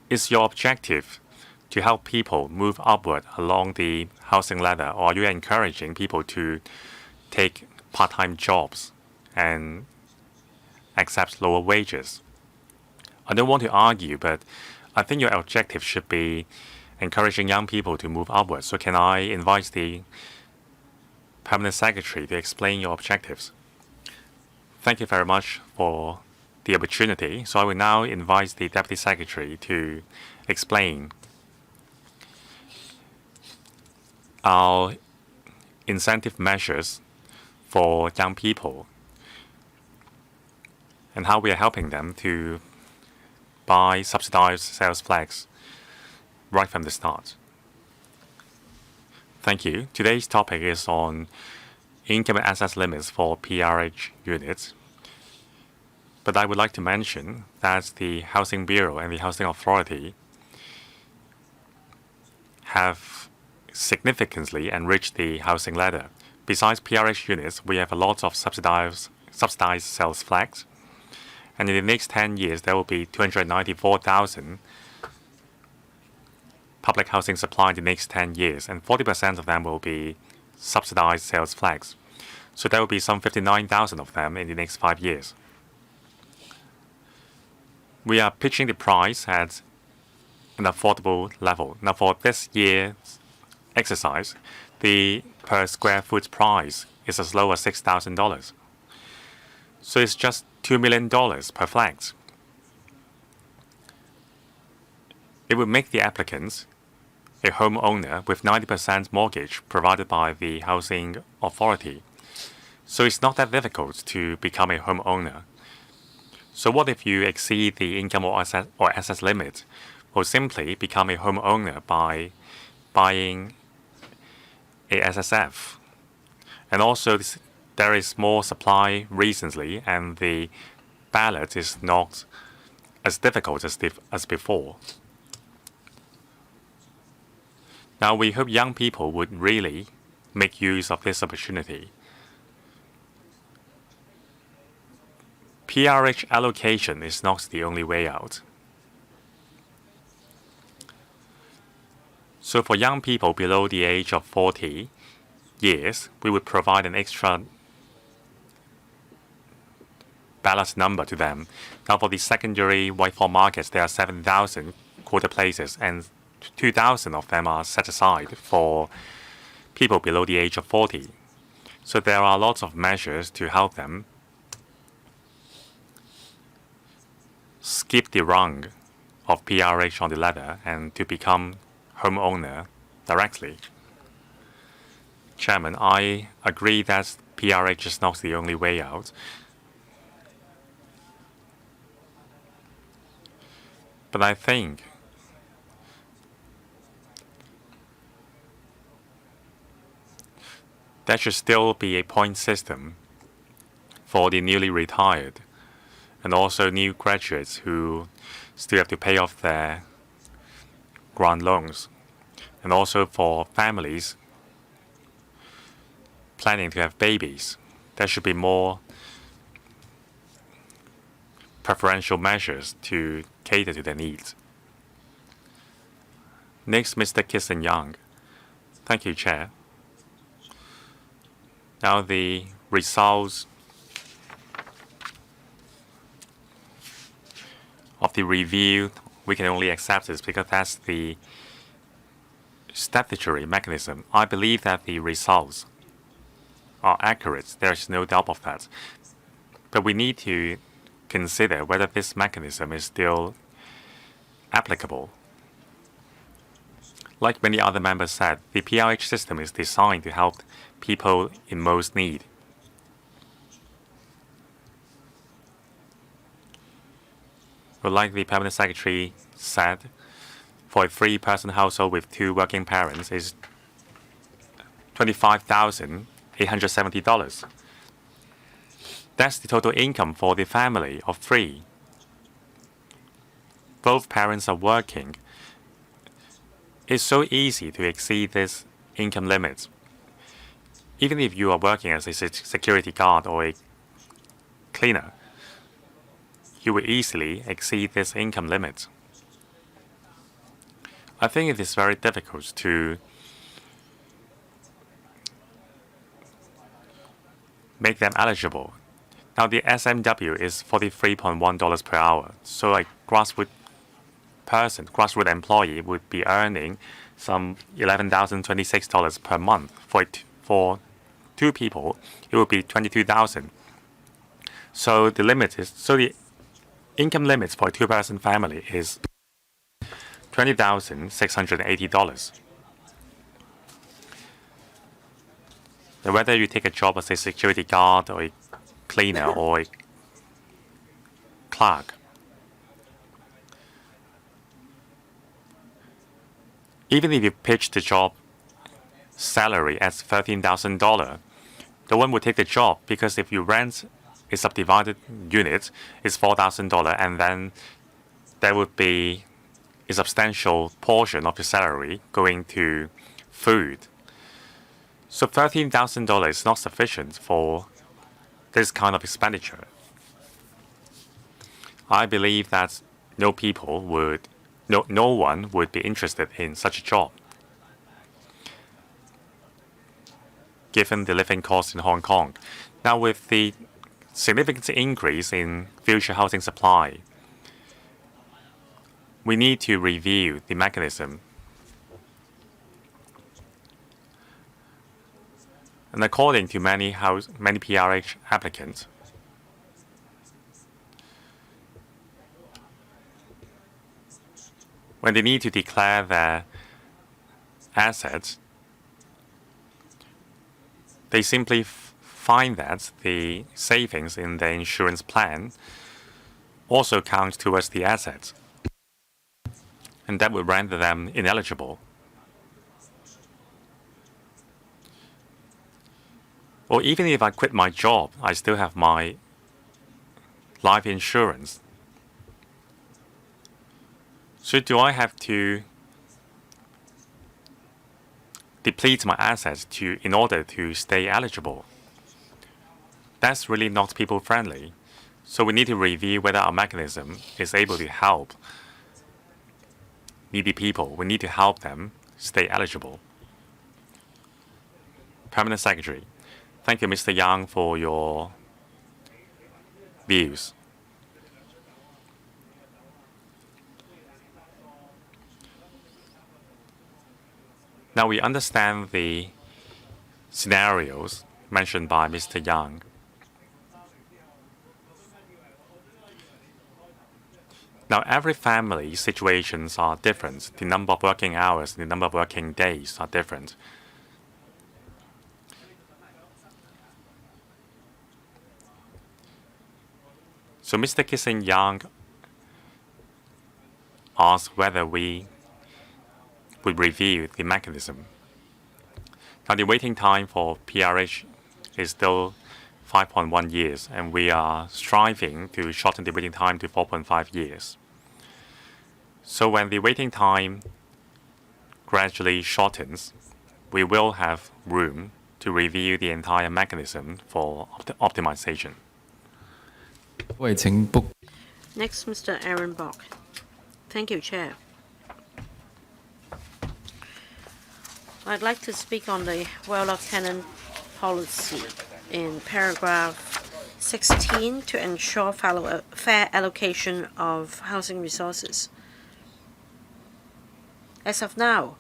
Is your objective to help people move upward along the housing ladder, or are you encouraging people to take part-time jobs and accept lower wages? I don't want to argue, but I think your objective should be encouraging young people to move upward. So can I invite the Permanent Secretary to explain your objectives? Thank you very much for the opportunity. So I will now invite the Deputy Secretary to explain our incentive measures for young people and how we are helping them to buy subsidized sales flags right from the start. Thank you. Today's topic is on income and asset limits for PRH units. But I would like to mention that the Housing Bureau and the Housing Authority have significantly enriched the housing ladder. Besides PRH units, we have a lot of subsidized sales flags. And in the next 10 years, there will be 294,000 public housing supply in the next 10 years, and 40% of them will be subsidized sales flags. So there will be some 59,000 of them in the next 5 years. We are pitching the price at an affordable level. Now, for this year's exercise, the per square foot price is as low as $6,000. So it's just $2 million per flat. It would make the applicants a homeowner with 90% mortgage provided by the Housing Authority. So it's not that difficult to become a homeowner. So what if you exceed the income or asset limit? Well, simply become a homeowner by buying a SSF. And also there is more supply recently, and the ballot is not as difficult as before. Now, we hope young people would really make use of this opportunity. PRH allocation is not the only way out. So for young people below the age of 40 years, we would provide an extra ballot number to them. Now, for the secondary white-fall markets, there are 7,000 quota places, and 2,000 of them are set aside for people below the age of 40. So there are lots of measures to help them skip the rung of PRH on the ladder and to become homeowner directly. Chairman, I agree that PRH is not the only way out. But I think there should still be a point system for the newly retired and also new graduates who still have to pay off their grant loans, and also for families planning to have babies. There should be more preferential measures to cater to their needs. Next, Mr. Kissen Young. Thank you, Chair. Now the results of the review, we can only accept this because that's the statutory mechanism. I believe that the results are accurate. There's no doubt of that. But we need to consider whether this mechanism is still applicable. Like many other members said, the PRH system is designed to help people in most need. But like the Permanent Secretary said, for a 3-person household with 2 working parents is $25,870. That's the total income for the family of 3. Both parents are working. It's so easy to exceed this income limit. Even if you are working as a security guard or a cleaner, you will easily exceed this income limit. I think it is very difficult to make them eligible. Now the SMW is $43.1 per hour, so a grassroots grassroots employee would be earning some $11,026 per month. For 2 people, it would be $22,000. So the income limit for a 2-person family is $20,680. Now, whether you take a job as a security guard or a cleaner or a clerk, even if you pitch the job salary as $13,000, no one would take the job because if you rent a subdivided unit, it's $4,000, and then there would be a substantial portion of your salary going to food. So $13,000 is not sufficient for this kind of expenditure. I believe that no one would be interested in such a job, given the living costs in Hong Kong. Now, with the significant increase in future housing supply, we need to review the mechanism. And according to many PRH applicants, when they need to declare their assets, they simply find that the savings in their insurance plan also count towards the assets, and that would render them ineligible. Or even if I quit my job, I still have my life insurance. So do I have to deplete my assets in order to stay eligible? That's really not people-friendly. So we need to review whether our mechanism is able to help needy people. We need to help them stay eligible. Permanent Secretary. Thank you, Mr. Yang, for your views. Now we understand the scenarios mentioned by Mr. Yang. Now every family situations are different. The number of working hours, the number of working days are different. So Mr. Kissing Yang asked whether we would review the mechanism. Now the waiting time for PRH is still 5.1 years, and we are striving to shorten the waiting time to 4.5 years. So when the waiting time gradually shortens, we will have room to review the entire mechanism for optimization. Next, Mr. Aaron Bok. Thank you, Chair. I'd like to speak on the well-off tenant policy in paragraph 16 to ensure fair allocation of housing resources. As of now,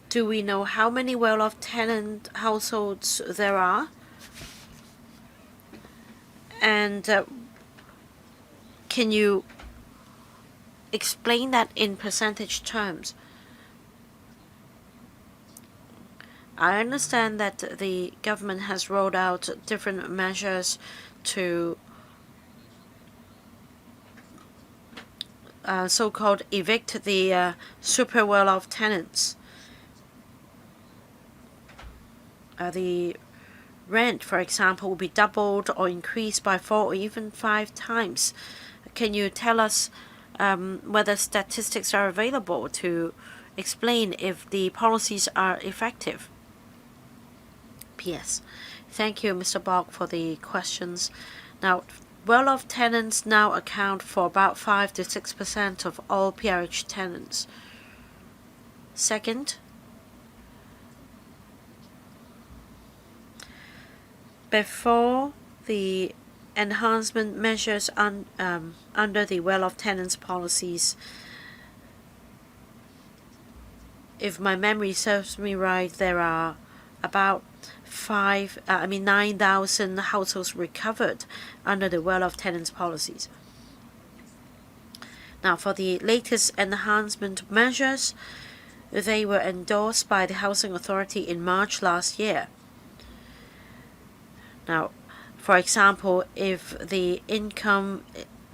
do we know how many well-off tenant households there are? And can you explain that in percentage terms? I understand that the government has rolled out different measures to so-called evict the super well-off tenants. The rent, for example, will be doubled or increased by 4 or even 5 times. Can you tell us whether statistics are available to explain if the policies are effective? P.S. Thank you, Mr. Bok, for the questions. Now, well-off tenants now account for about 5 to 6% of all PRH tenants. Second, before the enhancement measures under the well-off tenants policies, if my memory serves me right, there are about 9,000 households recovered under the well-off tenants policies. Now, for the latest enhancement measures, they were endorsed by the Housing Authority in March last year. Now, for example, if the income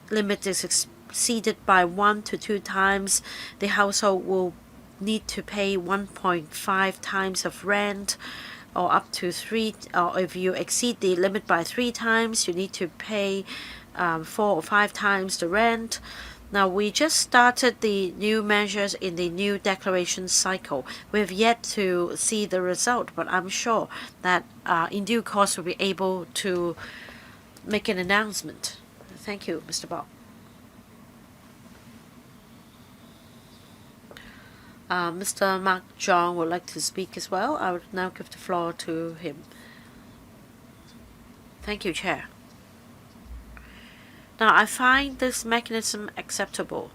limit is exceeded by 1 to 2 times, the household will need to pay 1.5 times of rent, or up to 3, or if you exceed the limit by 3 times, you need to pay 4 or 5 times the rent. Now, we just started the new measures in the new declaration cycle. We have yet to see the result, but I'm sure that in due course we'll be able to make an announcement. Thank you, Mr. Bok. Mr. Mark John would like to speak as well. I would now give the floor to him. Thank you, Chair. Now, I find this mechanism acceptable,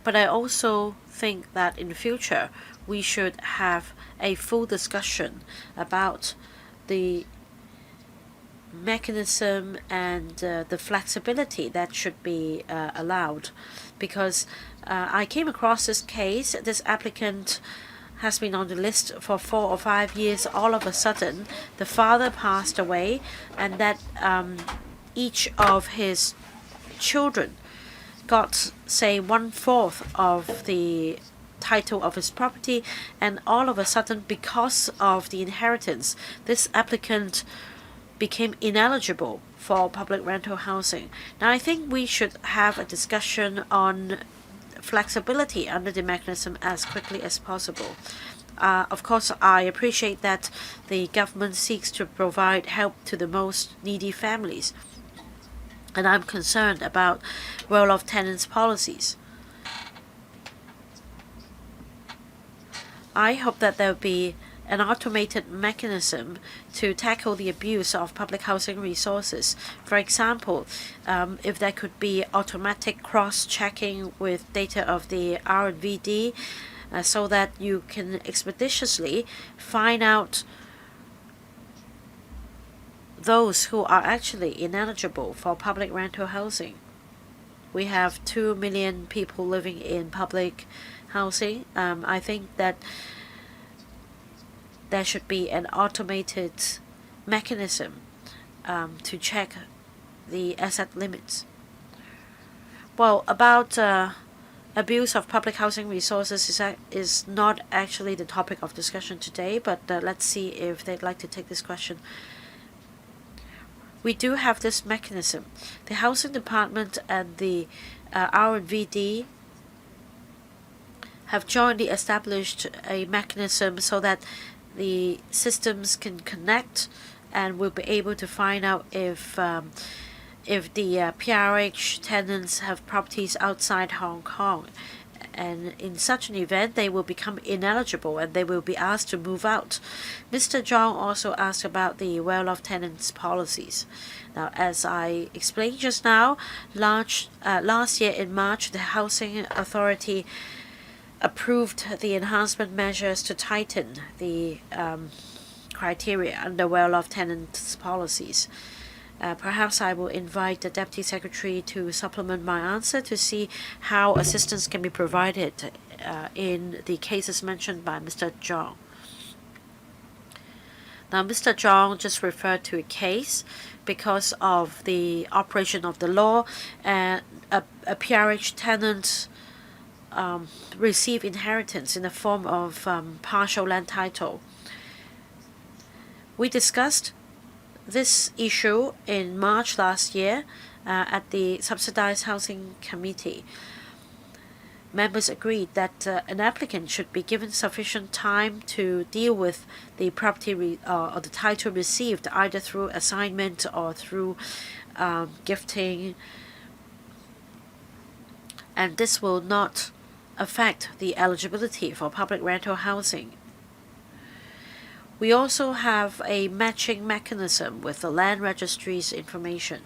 but I also think that in the future we should have a full discussion about the mechanism and the flexibility that should be allowed, because I came across this case. This applicant has been on the list for 4 or 5 years. All of a sudden, the father passed away, and that each of his children got, say, 1/4 of the title of his property, and all of a sudden, because of the inheritance, this applicant became ineligible for public rental housing. Now, I think we should have a discussion on flexibility under the mechanism as quickly as possible. Of course, I appreciate that the government seeks to provide help to the most needy families, and I'm concerned about well-off tenants policies. I hope that there will be an automated mechanism to tackle the abuse of public housing resources. For example, if there could be automatic cross-checking with data of the R&VD, so that you can expeditiously find out those who are actually ineligible for public rental housing. We have 2 million people living in public housing. I think that there should be an automated mechanism to check the asset limits. Well, about abuse of public housing resources is not actually the topic of discussion today, but let's see if they'd like to take this question. We do have this mechanism. The Housing Department and the R&VD have jointly established a mechanism so that the systems can connect, and we'll be able to find out if the PRH tenants have properties outside Hong Kong. and in such an event they will become ineligible and they will be asked to move out. Mr. Zhang also asked about the well-off tenants policies. Now, as I explained just now, last year in March, the Housing Authority approved the enhancement measures to tighten the criteria under well-off tenants policies. Perhaps I will invite the Deputy Secretary to supplement my answer to see how assistance can be provided in the cases mentioned by Mr. Zhang. Now, Mr. Zhang just referred to a case because of the operation of the law, and a PRH tenant received inheritance in the form of partial land title. We discussed this issue in March last year at the Subsidized Housing Committee. Members agreed that an applicant should be given sufficient time to deal with the property or the title received either through assignment or through gifting, and this will not affect the eligibility for public rental housing. We also have a matching mechanism with the land registry's information.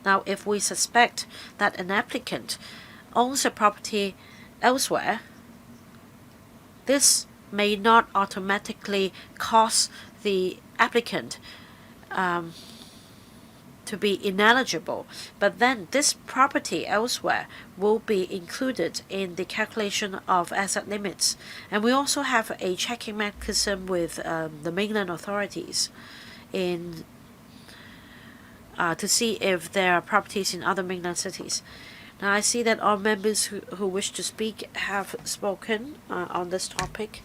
Now, if we suspect that an applicant owns a property elsewhere, this may not automatically cause the applicant to be ineligible, but then this property elsewhere will be included in the calculation of asset limits. And we also have a checking mechanism with the mainland authorities to see if there are properties in other mainland cities. Now, I see that all members who wish to speak have spoken on this topic.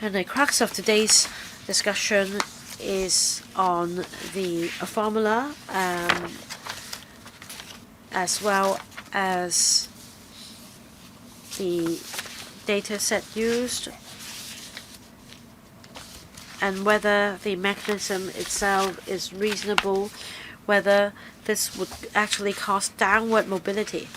And the crux of today's discussion is on the formula as well as the data set used and whether the mechanism itself is reasonable, whether this would actually cause downward mobility.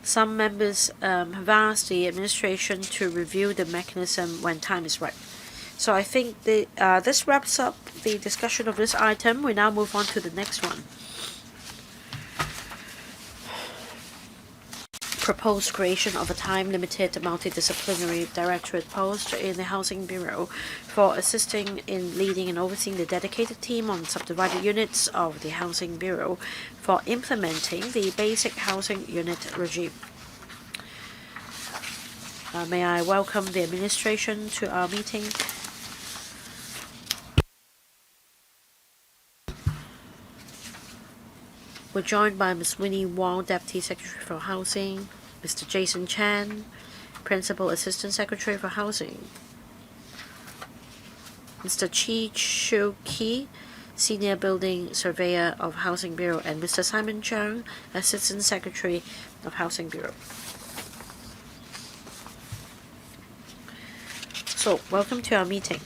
Some members have asked the administration to review the mechanism when time is right. So I think this wraps up the discussion of this item. We now move on to the next one. Proposed creation of a time-limited multidisciplinary directorate post in the Housing Bureau for assisting in leading and overseeing the dedicated team on subdivided units of the Housing Bureau for implementing the basic housing unit regime. May I welcome the administration to our meeting. We're joined by Ms. Winnie Wong, Deputy Secretary for Housing, Mr. Jason Chan, Principal Assistant Secretary for Housing, Mr. Chi Chiu Ki, Senior Building Surveyor of Housing Bureau, and Mr. Simon Zhang, Assistant Secretary of Housing Bureau. So, welcome to our meeting.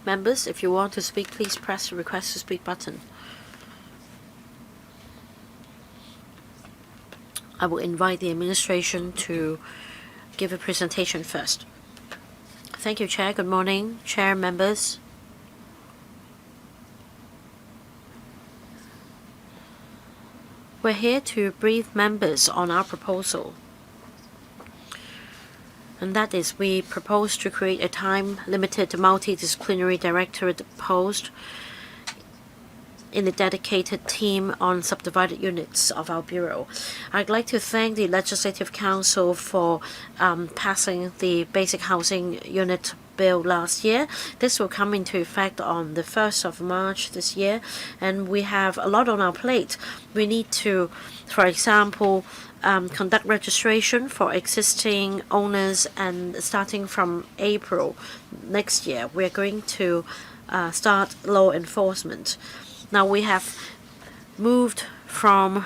Members, if you want to speak, please press the Request to Speak button. I will invite the administration to give a presentation first. Thank you, Chair. Good morning, Chair, members. We're here to brief members on our proposal. And that is, we propose to create a time-limited multidisciplinary directorate post in the dedicated team on subdivided units of our Bureau. I'd like to thank the Legislative Council for passing the Basic Housing Unit Bill last year. This will come into effect on the 1st of March this year, and we have a lot on our plate. We need to, for example, conduct registration for existing owners, and starting from April next year, we're going to start law enforcement. Now, we have moved from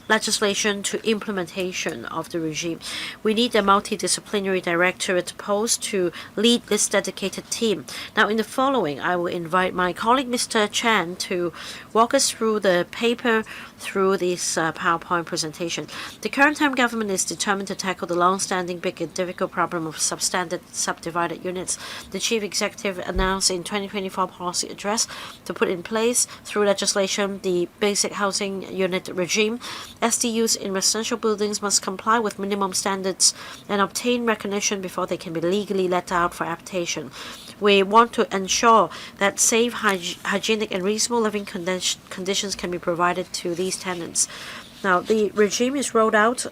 legislation to implementation of the regime. We need a multidisciplinary directorate post to lead this dedicated team. Now, in the following, I will invite my colleague, Mr. Chan, to walk us through the paper through this PowerPoint presentation. The current term government is determined to tackle the long-standing, big and difficult problem of substandard, subdivided units. The Chief Executive announced in 2024 policy address to put in place, through legislation, the basic housing unit regime. SDUs in residential buildings must comply with minimum standards and obtain recognition before they can be legally let out for habitation. We want to ensure that safe, hygienic, and reasonable living conditions can be provided to these tenants. Now, the regime is rolled out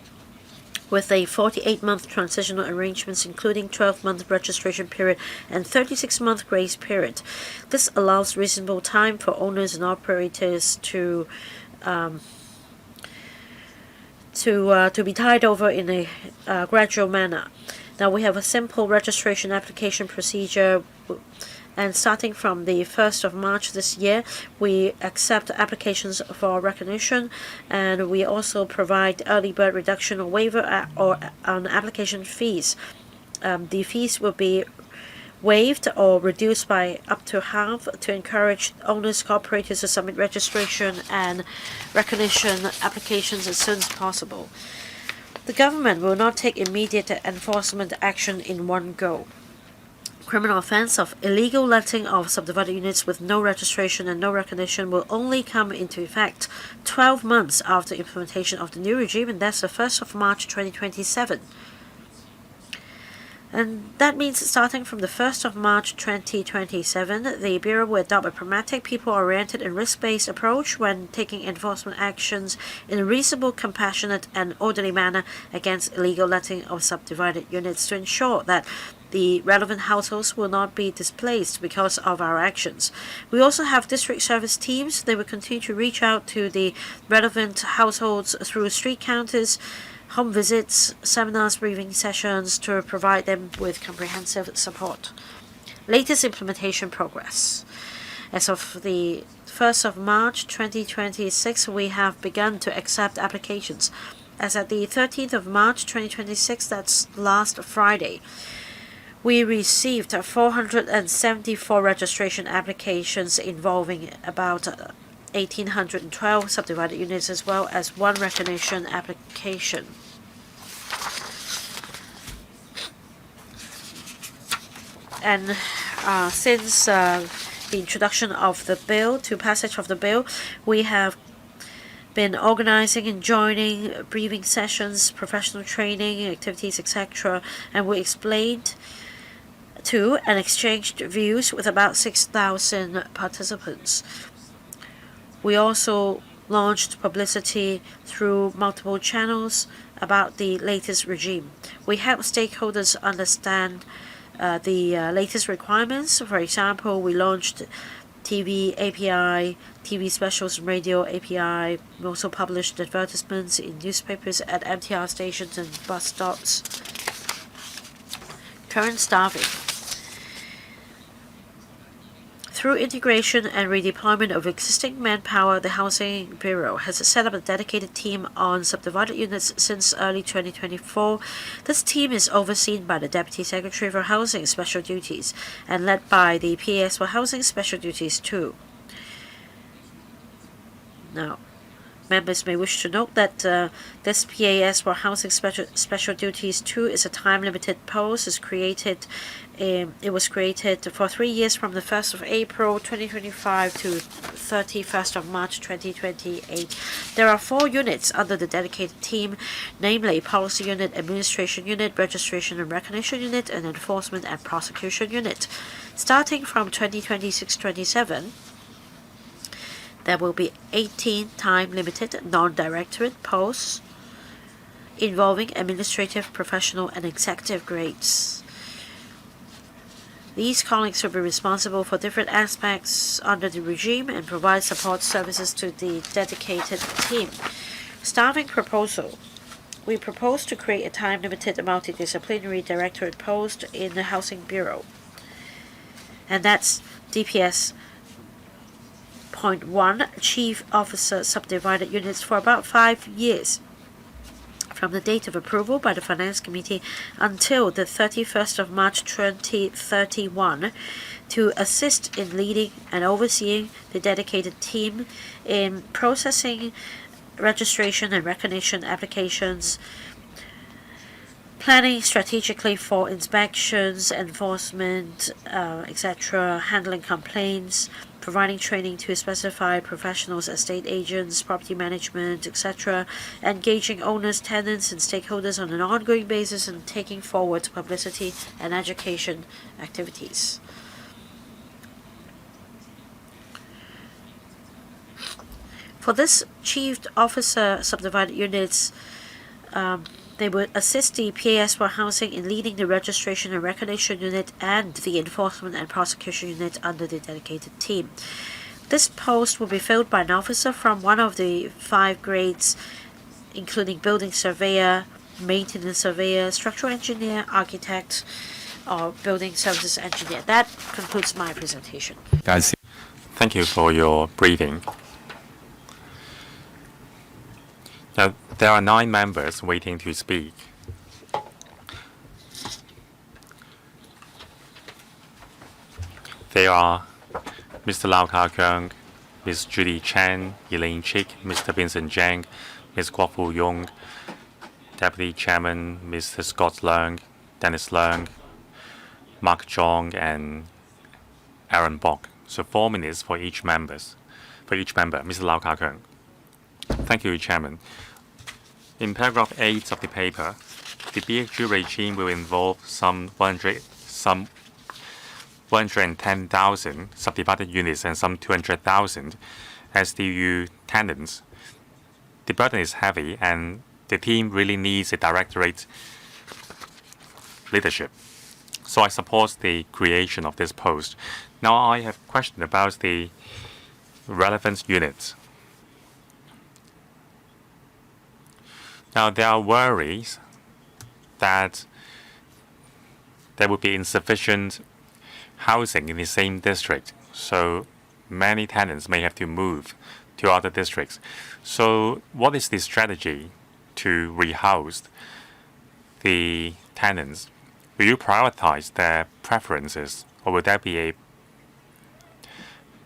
with a 48-month transitional arrangements, including 12-month registration period and 36-month grace period. This allows reasonable time for owners and operators to be tied over in a gradual manner. Now, we have a simple registration application procedure, and starting from the 1st of March this year, we accept applications for recognition, and we also provide early bird reduction or waiver or on application fees. The fees will be waived or reduced by up to half to encourage owners, cooperators to submit registration and recognition applications as soon as possible. The government will not take immediate enforcement action in one go. Criminal offense of illegal letting of subdivided units with no registration and no recognition will only come into effect 12 months after implementation of the new regime, and that's the 1st of March 2027. And that means starting from the 1st of March 2027, the Bureau will adopt a pragmatic, people-oriented, and risk-based approach when taking enforcement actions in a reasonable, compassionate, and orderly manner against illegal letting of subdivided units to ensure that the relevant households will not be displaced because of our actions. We also have district service teams. They will continue to reach out to the relevant households through street counters, home visits, seminars, briefing sessions to provide them with comprehensive support. Latest implementation progress. As of the 1st of March 2026, we have begun to accept applications. As at the 13th of March 2026, that's last Friday, we received 474 registration applications involving about 1,812 subdivided units, as well as one recognition application. And since the introduction of the bill, to passage of the bill, we have been organizing and joining briefing sessions, professional training, activities, etc. And we explained to and exchanged views with about 6,000 participants. We also launched publicity through multiple channels about the latest regime. We help stakeholders understand the latest requirements. For example, we launched TV API, TV specials, and radio API. We also published advertisements in newspapers at MTR stations and bus stops. Current staffing. Through integration and redeployment of existing manpower, the Housing Bureau has set up a dedicated team on subdivided units since early 2024. This team is overseen by the Deputy Secretary for Housing Special Duties and led by the PAS for Housing Special Duties 2. Now, members may wish to note that this PAS for Housing Special Duties 2 is a time-limited post. It was created for 3 years from the 1st of April 2025 to 31st of March 2028. There are 4 units under the dedicated team, namely Policy Unit, Administration Unit, Registration and Recognition Unit, and Enforcement and Prosecution Unit. Starting from 2026-27, there will be 18 time-limited non-directorate posts involving administrative, professional, and executive grades. These colleagues will be responsible for different aspects under the regime and provide support services to the dedicated team. Staffing proposal. We propose to create a time-limited multidisciplinary directorate post in the Housing Bureau. And that's DPS appoint 1 Chief Officer Subdivided Units for about 5 years from the date of approval by the Finance Committee until the 31st of March 2031 to assist in leading and overseeing the dedicated team in processing registration and recognition applications, planning strategically for inspections, enforcement, etc., handling complaints, providing training to specified professionals, estate agents, property management, etc., engaging owners, tenants, and stakeholders on an ongoing basis, and taking forward publicity and education activities. For this Chief Officer Subdivided Units, they would assist the PAS for Housing in leading the Registration and Recognition Unit and the Enforcement and Prosecution Unit under the dedicated team. This post will be filled by an officer from one of the 5 grades, including building surveyor, maintenance surveyor, structural engineer, architect, or building services engineer. That concludes my presentation. Thank you for your briefing. Now, there are 9 members waiting to speak. They are Mr. Lau Ka-keung, Ms. Judy Chen, Elaine Chick, Mr. Vincent Zhang, Ms. Kwok Foo-yung, Deputy Chairman Mr. Scott Leung, Dennis Leung, Mark Chong, and Aaron Bok. So 4 minutes for each member. Mr. Lau Ka-keung. Thank you, Chairman. In paragraph 8 of the paper, the BHU regime will involve some 110,000 subdivided units and some 200,000 SDU tenants. The burden is heavy, and the team really needs a directorate leadership. So I support the creation of this post. Now I have a question about the relevant units. Now, there are worries that there will be insufficient housing in the same district, so many tenants may have to move to other districts. So what is the strategy to rehouse the tenants? Will you prioritize their preferences, or will there be a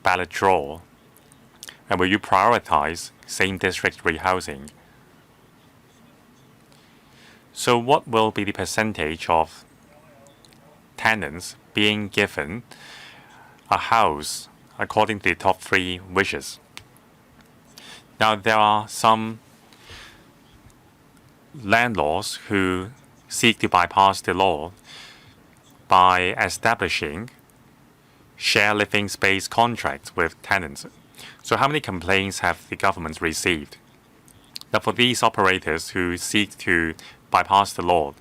ballot draw? And will you prioritize same district rehousing? So what will be the percentage of tenants being given a house according to the top 3 wishes? Now, there are some landlords who seek to bypass the law by establishing share living space contracts with tenants. So how many complaints have the government received? Now, for these operators who seek to bypass the law,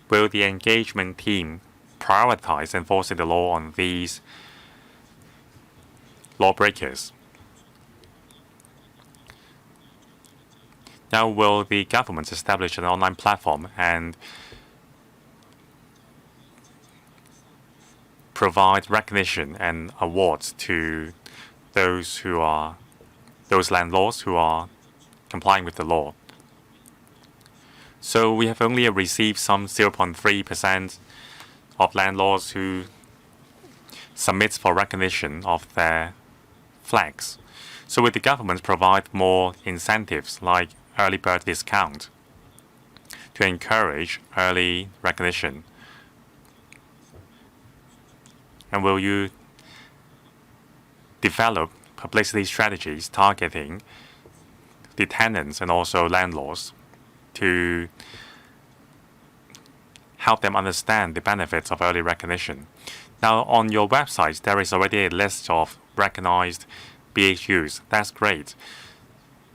will the engagement team prioritize enforcing the law on these lawbreakers? Now, will the government establish an online platform and provide recognition and awards to those landlords who are complying with the law? So we have only received some 0.3% of landlords who submit for recognition of their flags. So will the government provide more incentives like early bird discount to encourage early recognition? And will you develop publicity strategies targeting the tenants and also landlords to help them understand the benefits of early recognition? Now, on your website, there is already a list of recognized BHUs. That's great.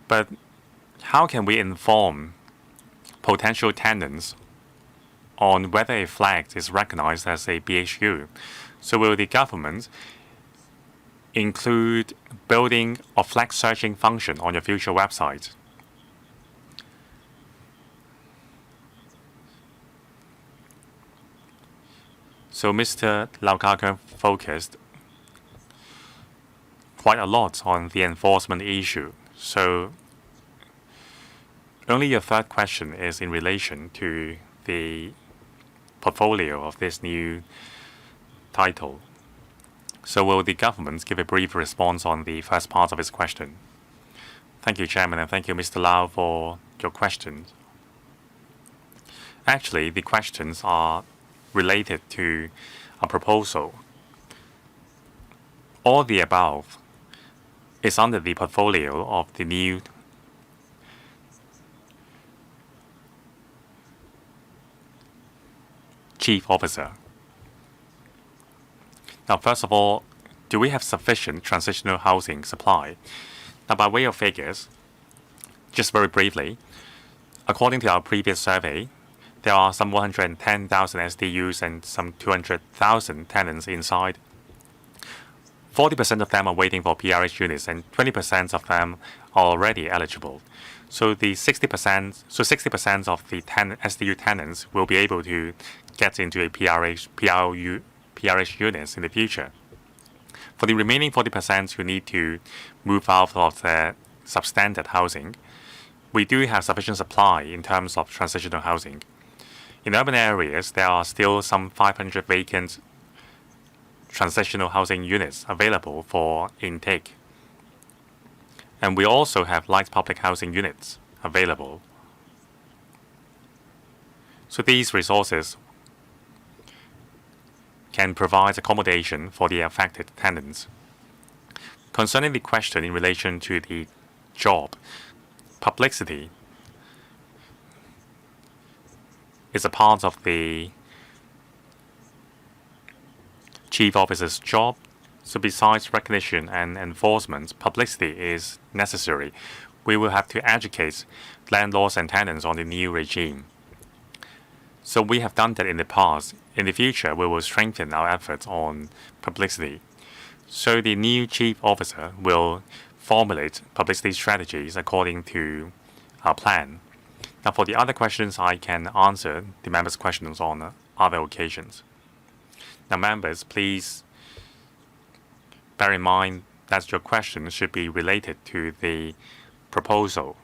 But how can we inform potential tenants on whether a flag is recognized as a BHU? So will the government include building a flag searching function on your future website? So Mr. Lau Ka-keung focused quite a lot on the enforcement issue. So only your third question is in relation to the portfolio of this new title. So will the government give a brief response on the first part of his question? Thank you, Chairman, and thank you, Mr. Lau, for your questions. Actually, the questions are related to a proposal. All the above is under the portfolio of the new Chief Officer. Now, first of all, do we have sufficient transitional housing supply? Now, by way of figures, just very briefly, according to our previous survey, there are some 110,000 SDUs and some 200,000 tenants inside. 40% of them are waiting for PRH units, and 20% of them are already eligible. So the 60% of the SDU tenants will be able to get into a PRH units in the future. For the remaining 40% who need to move out of their substandard housing, we do have sufficient supply in terms of transitional housing. In urban areas, there are still some 500 vacant transitional housing units available for intake. And we also have light public housing units available. So these resources can provide accommodation for the affected tenants. Concerning the question in relation to the job, publicity is a part of the Chief Officer's job. So besides recognition and enforcement, publicity is necessary. We will have to educate landlords and tenants on the new regime. So we have done that in the past. In the future, we will strengthen our efforts on publicity. So the new Chief Officer will formulate publicity strategies according to our plan. Now, for the other questions, I can answer the members' questions on other occasions. Now, members, please bear in mind that your questions should be related to the proposal.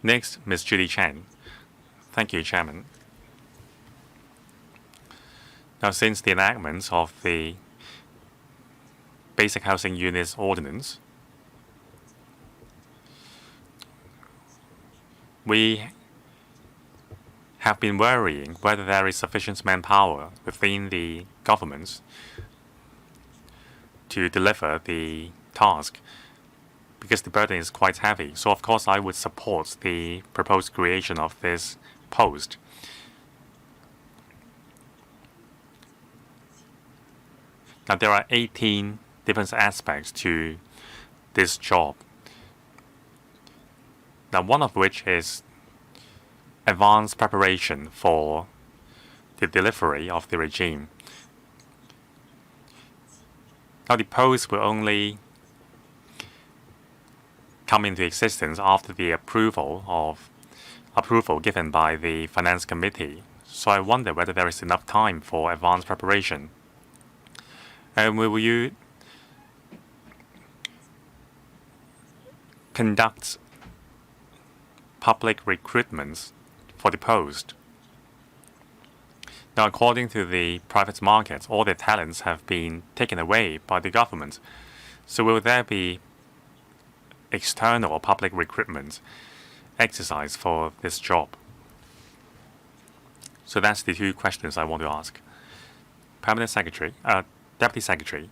Next, Ms. Judy Chen. Thank you, Chairman. Now, since the enactment of the Basic Housing Units Ordinance, we have been worrying whether there is sufficient manpower within the government to deliver the task, because the burden is quite heavy. So, of course, I would support the proposed creation of this post. Now, there are 18 different aspects to this job. Now, one of which is advanced preparation for the delivery of the regime. Now, the post will only come into existence after the approval given by the Finance Committee. So I wonder whether there is enough time for advanced preparation. And will you conduct public recruitments for the post? Now, according to the private market, all the talents have been taken away by the government. So will there be external or public recruitment exercise for this job? So that's the two questions I want to ask. Permanent Secretary, Deputy Secretary.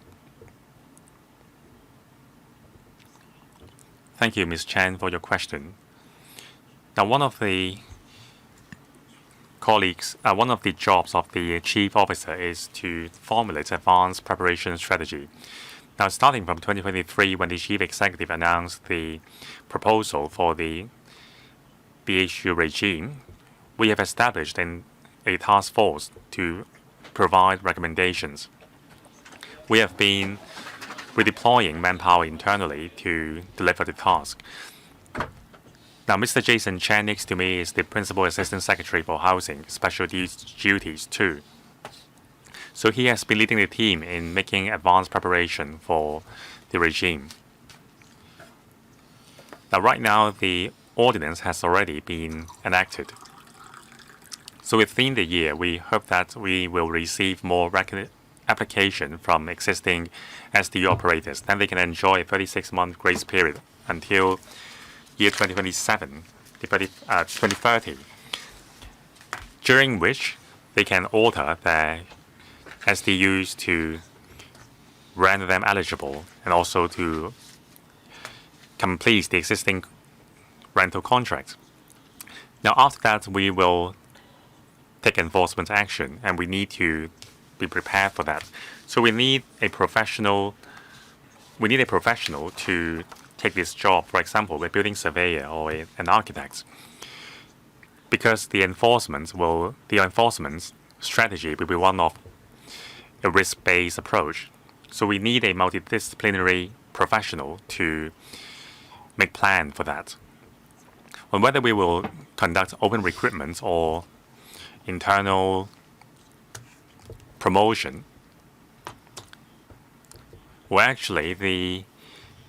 Thank you, Ms. Chen, for your question. Now, one of the jobs of the Chief Officer is to formulate advanced preparation strategy. Now, starting from 2023, when the Chief Executive announced the proposal for the BHU regime, we have established a task force to provide recommendations. We have been redeploying manpower internally to deliver the task. Now, Mr. Jason Chen next to me is the Principal Assistant Secretary for Housing, Special Duties 2. So he has been leading the team in making advanced preparation for the regime. Now, right now, the ordinance has already been enacted. So within the year, we hope that we will receive more application from existing SDU operators. Then they can enjoy a 36-month grace period until year 2027, 2030, during which they can alter their SDUs to render them eligible and also to complete the existing rental contracts. Now, after that, we will take enforcement action, and we need to be prepared for that. So we need a professional. We need a professional to take this job. For example, a building surveyor or an architect, because the enforcement strategy will be one of a risk-based approach. So we need a multidisciplinary professional to make plan for that. On whether we will conduct open recruitment or internal promotion, well, actually, the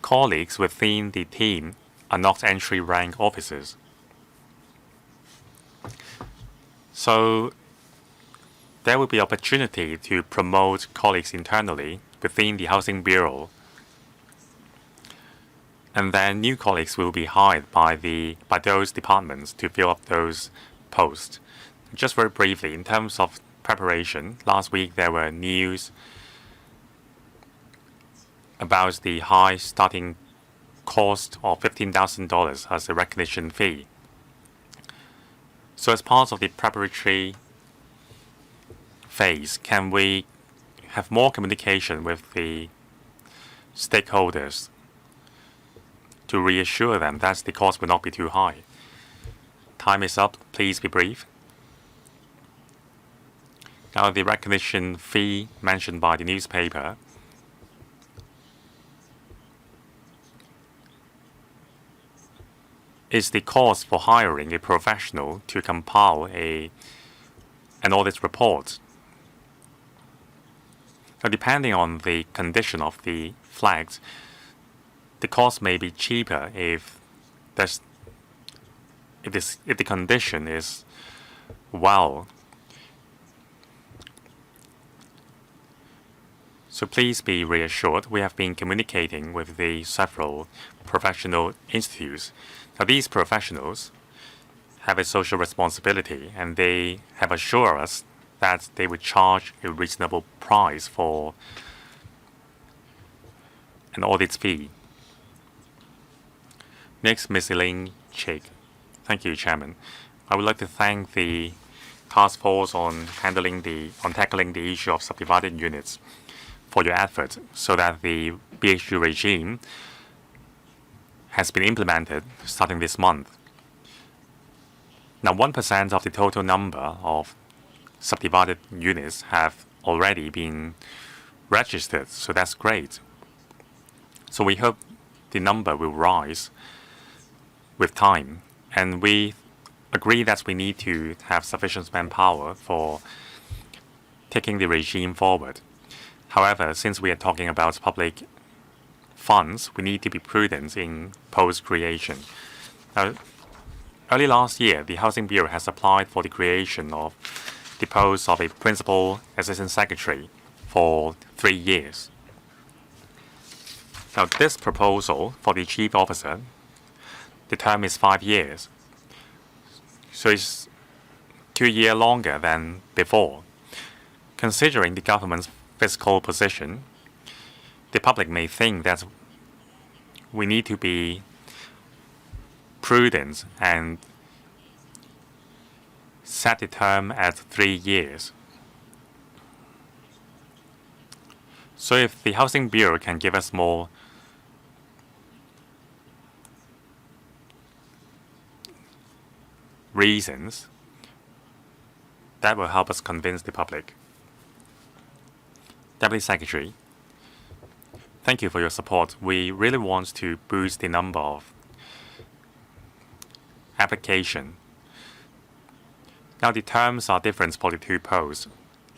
colleagues within the team are not entry rank officers. So there will be opportunity to promote colleagues internally within the Housing Bureau, and then new colleagues will be hired by those departments to fill up those posts. Just very briefly, in terms of preparation, last week there were news about the high starting cost of $15,000 as a recognition fee. So as part of the preparatory phase, can we have more communication with the stakeholders to reassure them that the cost will not be too high? Time is up. Please be brief. Now, the recognition fee mentioned by the newspaper is the cost for hiring a professional to compile an audit report. Now, depending on the condition of the flags, the cost may be cheaper if the condition is well. So please be reassured, we have been communicating with the several professional institutes. Now, these professionals have a social responsibility, and they have assured us that they would charge a reasonable price for an audit fee. Next, Ms. Elaine Chig. Thank you, Chairman. I would like to thank the task force on tackling the issue of subdivided units for your efforts so that the BHU regime has been implemented starting this month. Now, 1% of the total number of subdivided units have already been registered, so that's great. So we hope the number will rise with time, and we agree that we need to have sufficient manpower for taking the regime forward. However, since we are talking about public funds, we need to be prudent in post creation. Now, early last year, the Housing Bureau has applied for the creation of the post of a Principal Assistant Secretary for 3 years. Now, this proposal for the Chief Officer, the term is 5 years. So it's 2 years longer than before. Considering the government's fiscal position, the public may think that we need to be prudent and set the term at 3 years. So if the Housing Bureau can give us more reasons, that will help us convince the public. Deputy Secretary, thank you for your support. We really want to boost the number of application. Now, the terms are different for the two posts.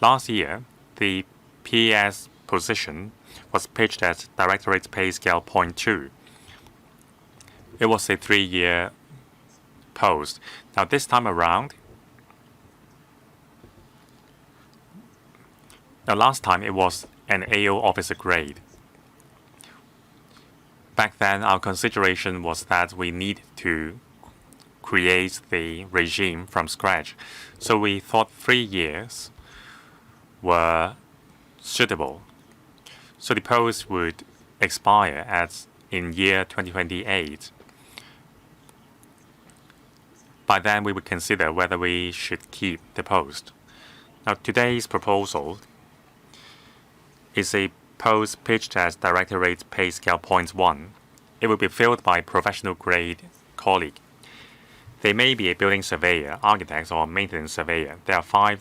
Last year, the PS position was pitched as Directorate Pay Scale Point 2. It was a 3-year post. Now this time around, last time it was an AO officer grade. Back then, our consideration was that we need to create the regime from scratch. So we thought 3 years were suitable. So the post would expire in year 2028. By then, we would consider whether we should keep the post. Now, today's proposal is a post pitched as Directorate Pay Scale Point 1. It will be filled by professional grade colleague. They may be a building surveyor, architect, or maintenance surveyor. There are 5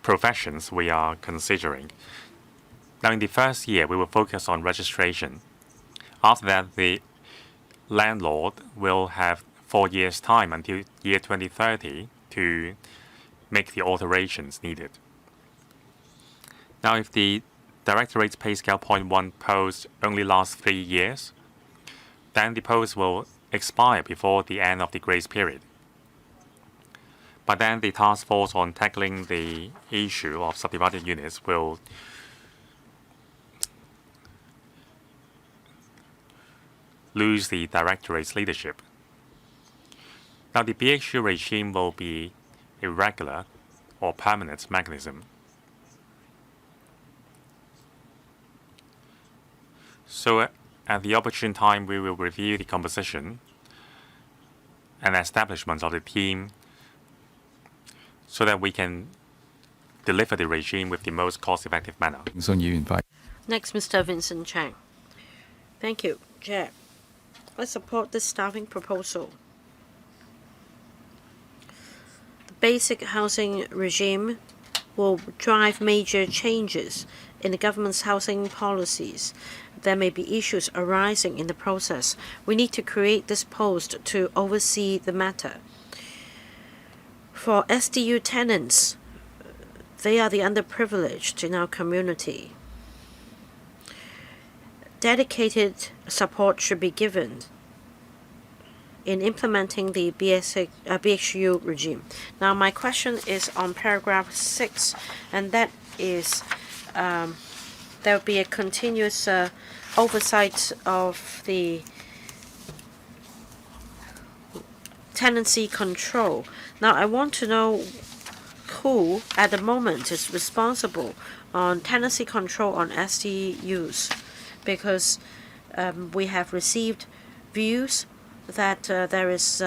professions we are considering. Now, in the first year, we will focus on registration. After that, the landlord will have 4 years' time until year 2030 to make the alterations needed. Now, if the Directorate Pay Scale Point 1 post only lasts 3 years, then the post will expire before the end of the grace period. By then, the task force on tackling the issue of subdivided units will lose the Directorate's leadership. Now, the BHU regime will be a regular or permanent mechanism. So, at the opportune time, we will review the composition and establishment of the team so that we can deliver the regime with the most cost-effective manner. Next, Mr. Vincent Chang. Thank you, Chair. I support this staffing proposal. The basic housing regime will drive major changes in the government's housing policies. There may be issues arising in the process. We need to create this post to oversee the matter. For SDU tenants, they are the underprivileged in our community. Dedicated support should be given in implementing the BHU regime. Now, my question is on paragraph 6, and that is there will be a continuous oversight of the tenancy control. Now, I want to know who at the moment is responsible on tenancy control on SDUs, because we have received views that there is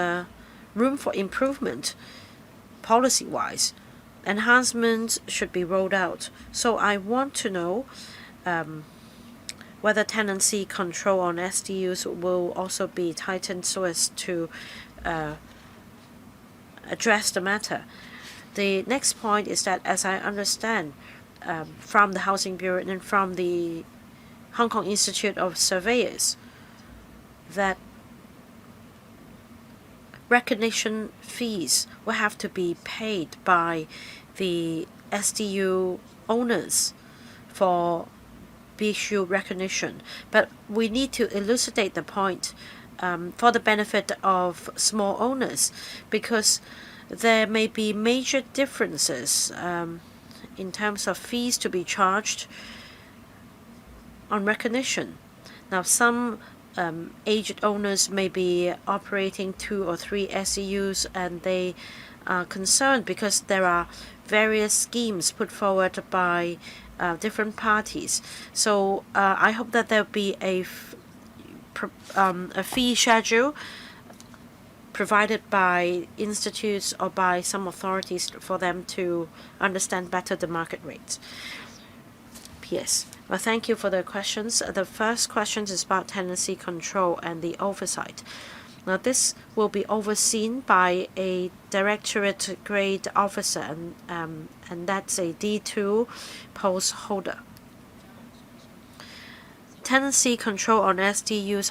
room for improvement policy-wise. Enhancements should be rolled out. So I want to know whether tenancy control on SDUs will also be tightened so as to address the matter. The next point is that, as I understand from the Housing Bureau and from the Hong Kong Institute of Surveyors, that recognition fees will have to be paid by the SDU owners for BHU recognition. But we need to elucidate the point for the benefit of small owners, because there may be major differences in terms of fees to be charged on recognition. Now, some aged owners may be operating 2 or 3 SDUs, and they are concerned because there are various schemes put forward by different parties. So I hope that there will be a fee schedule provided by institutes or by some authorities for them to understand better the market rates. P.S. Well, thank you for the questions. The first question is about tenancy control and the oversight. Now, this will be overseen by a directorate grade officer, and that's a D2 post holder. Tenancy control on SDUs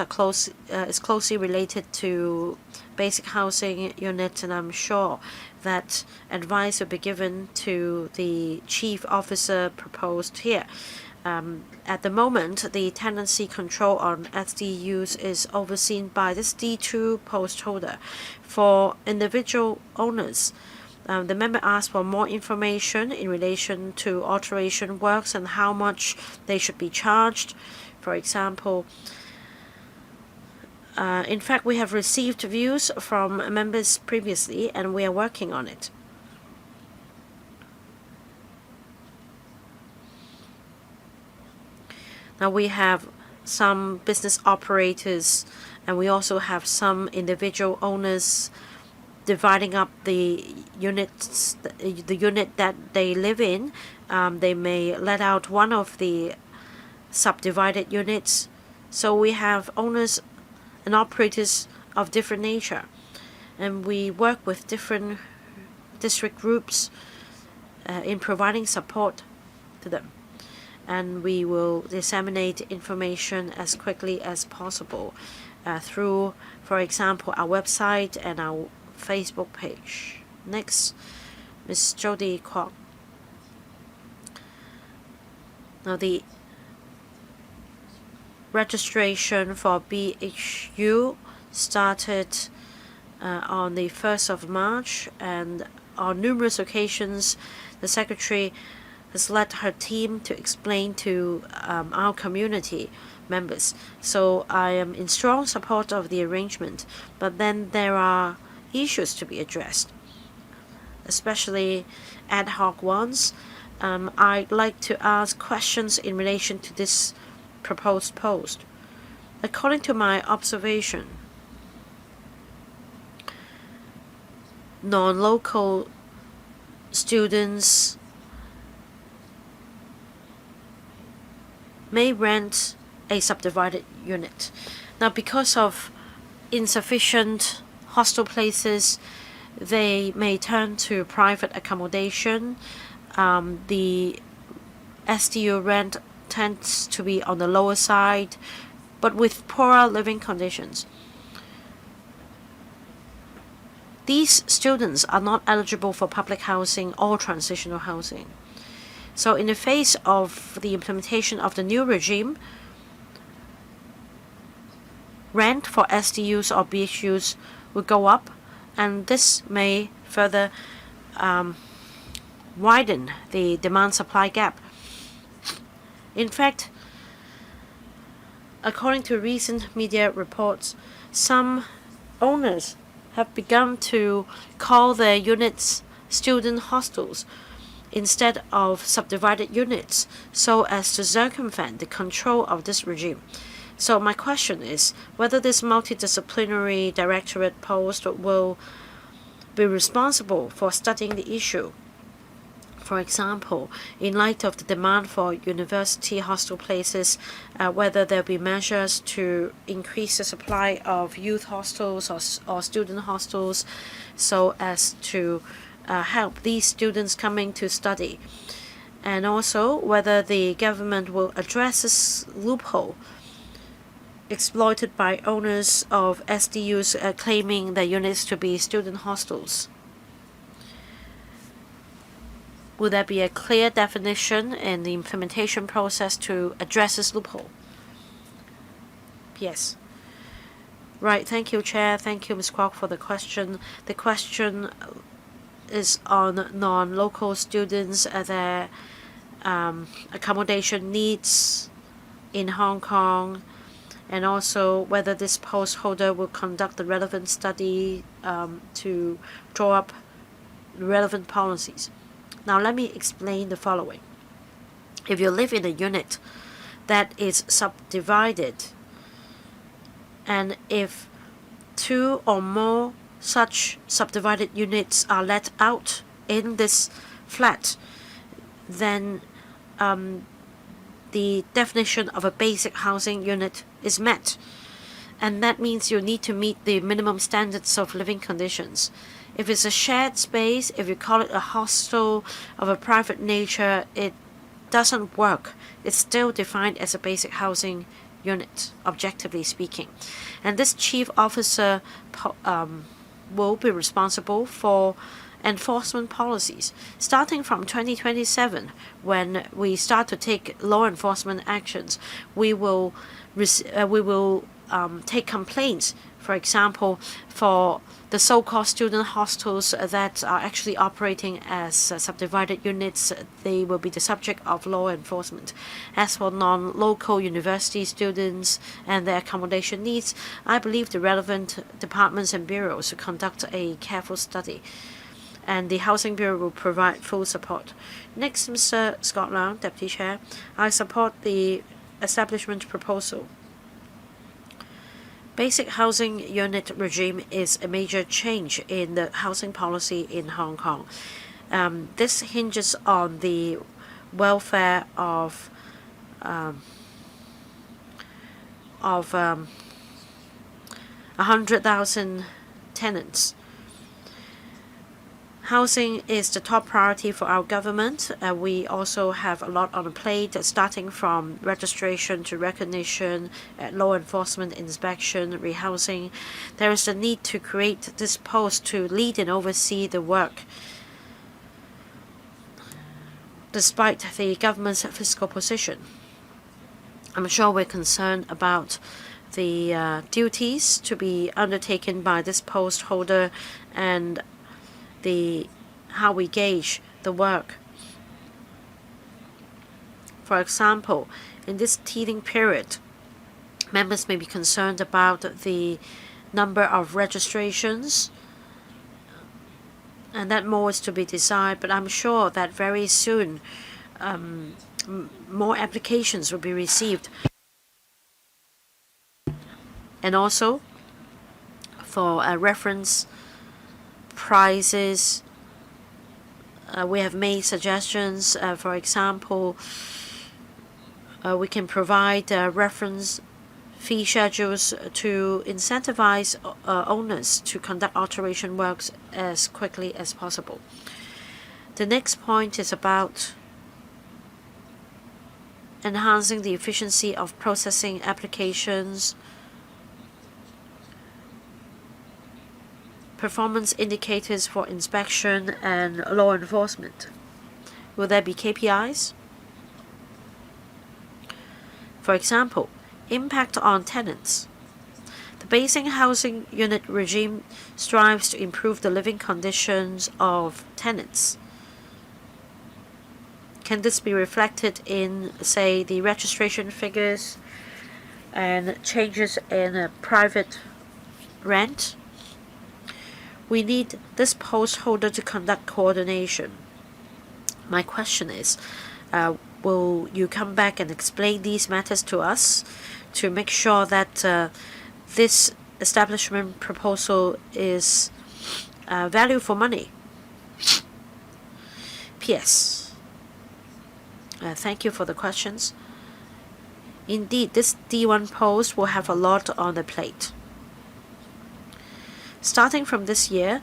is closely related to basic housing unit, and I'm sure that advice will be given to the chief officer proposed here. At the moment, the tenancy control on SDUs is overseen by this D2 post holder. For individual owners, the member asked for more information in relation to alteration works and how much they should be charged. For example, in fact, we have received views from members previously, and we are working on it. Now we have some business operators, and we also have some individual owners dividing up the units, the unit that they live in. They may let out one of the subdivided units. So we have owners and operators of different nature, and we work with different district groups in providing support to them. And we will disseminate information as quickly as possible through, for example, our website and our Facebook page. Next, Ms. Jody Kwok. Now, the registration for BHU started on the 1st of March, and on numerous occasions, the Secretary has led her team to explain to our community members. So I am in strong support of the arrangement, but then there are issues to be addressed, especially ad hoc ones. I'd like to ask questions in relation to this proposed post. According to my observation, non-local students may rent a subdivided unit. Now, because of insufficient hostel places, they may turn to private accommodation. The SDU rent tends to be on the lower side, but with poorer living conditions. These students are not eligible for public housing or transitional housing. So in the face of the implementation of the new regime, rent for SDUs or BHUs will go up, and this may further widen the demand-supply gap. In fact, according to recent media reports, some owners have begun to call their units student hostels instead of subdivided units, so as to circumvent the control of this regime. So my question is whether this multidisciplinary directorate post will be responsible for studying the issue. For example, in light of the demand for university hostel places, whether there will be measures to increase the supply of youth hostels or student hostels so as to help these students coming to study. And also whether the government will address this loophole exploited by owners of SDUs claiming their units to be student hostels. Will there be a clear definition in the implementation process to address this loophole? Yes. Right, thank you, Chair. Thank you, Ms. Kwok, for the question. The question is on non-local students, their accommodation needs in Hong Kong, and also whether this post holder will conduct the relevant study to draw up relevant policies. Now let me explain the following. If you live in a unit that is subdivided, and if two or more such subdivided units are let out in this flat, then the definition of a basic housing unit is met. And that means you need to meet the minimum standards of living conditions. If it's a shared space, if you call it a hostel of a private nature, it doesn't work. It's still defined as a basic housing unit, objectively speaking. And this chief officer will be responsible for enforcement policies. Starting from 2027, when we start to take law enforcement actions, we will take complaints, for example, for the so-called student hostels that are actually operating as subdivided units. They will be the subject of law enforcement. As for non-local university students and their accommodation needs, I believe the relevant departments and bureaus should conduct a careful study, and the Housing Bureau will provide full support. Next, Mr. Scott Leung, Deputy Chair. I support the establishment proposal. Basic housing unit regime is a major change in the housing policy in Hong Kong. This hinges on the welfare of 100,000 tenants. Housing is the top priority for our government. We also have a lot on the plate, starting from registration to recognition, law enforcement, inspection, rehousing. There is a need to create this post to lead and oversee the work. Despite the government's fiscal position, I'm sure we're concerned about the duties to be undertaken by this post holder and how we gauge the work. For example, in this teething period, members may be concerned about the number of registrations, and that more is to be desired, but I'm sure that very soon more applications will be received. And also, for reference prices, we have made suggestions. For example, we can provide reference fee schedules to incentivize owners to conduct alteration works as quickly as possible. The next point is about enhancing the efficiency of processing applications, performance indicators for inspection and law enforcement. Will there be KPIs? For example, impact on tenants. The basic housing unit regime strives to improve the living conditions of tenants. Can this be reflected in, say, the registration figures and changes in private rent? We need this post holder to conduct coordination. My question is, will you come back and explain these matters to us to make sure that this establishment proposal is value for money? P.S. Thank you for the questions. Indeed, this D1 post will have a lot on the plate. Starting from this year,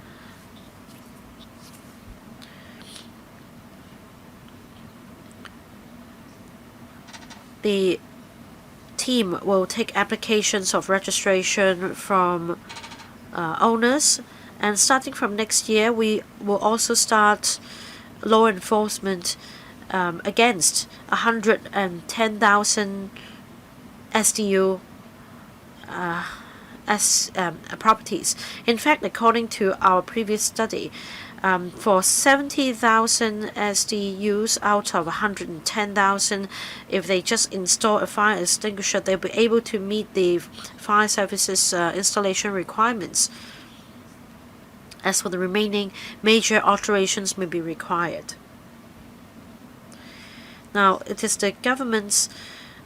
the team will take applications of registration from owners, and starting from next year, we will also start law enforcement against 110,000 SDU properties. In fact, according to our previous study, for 70,000 SDUs out of 110,000, if they just install a fire extinguisher, they'll be able to meet the fire services installation requirements. As for the remaining, major alterations may be required. Now, it is the government's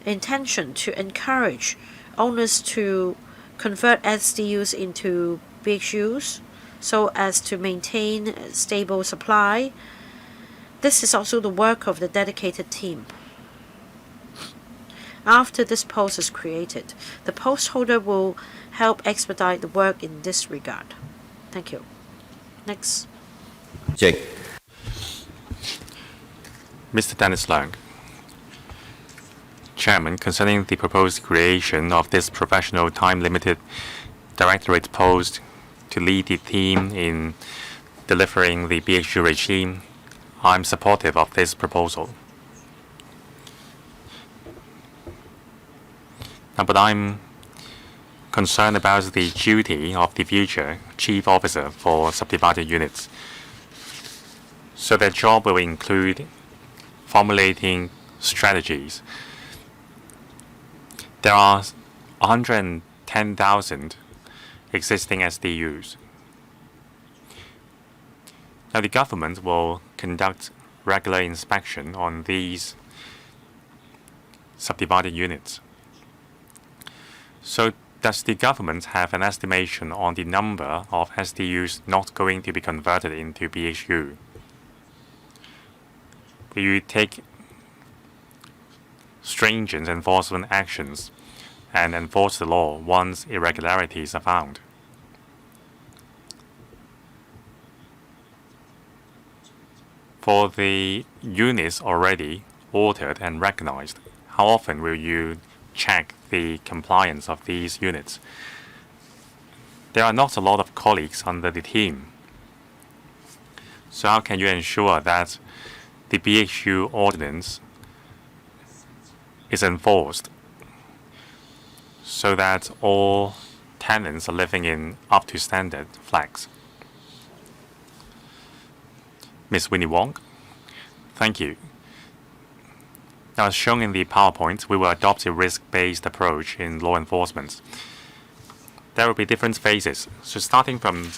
intention to encourage owners to convert SDUs into BHUs so as to maintain stable supply. This is also the work of the dedicated team. After this post is created, the post holder will help expedite the work in this regard. Thank you. Next. Jake. Mr. Dennis Leung, Chairman, concerning the proposed creation of this professional time-limited directorate post to lead the team in delivering the BHU regime, I'm supportive of this proposal. But I'm concerned about the duty of the future chief officer for subdivided units. So their job will include formulating strategies. There are 110,000 existing SDUs. Now the government will conduct regular inspection on these subdivided units. So does the government have an estimation on the number of SDUs not going to be converted into BHU? Will you take stringent enforcement actions and enforce the law once irregularities are found? For the units already ordered and recognized, how often will you check the compliance of these units? There are not a lot of colleagues under the team. So how can you ensure that the BHU ordinance is enforced so that all tenants are living in up-to-standard flats? Ms. Winnie Wong, thank you. Now, as shown in the PowerPoint, we will adopt a risk-based approach in law enforcement. There will be different phases. So starting from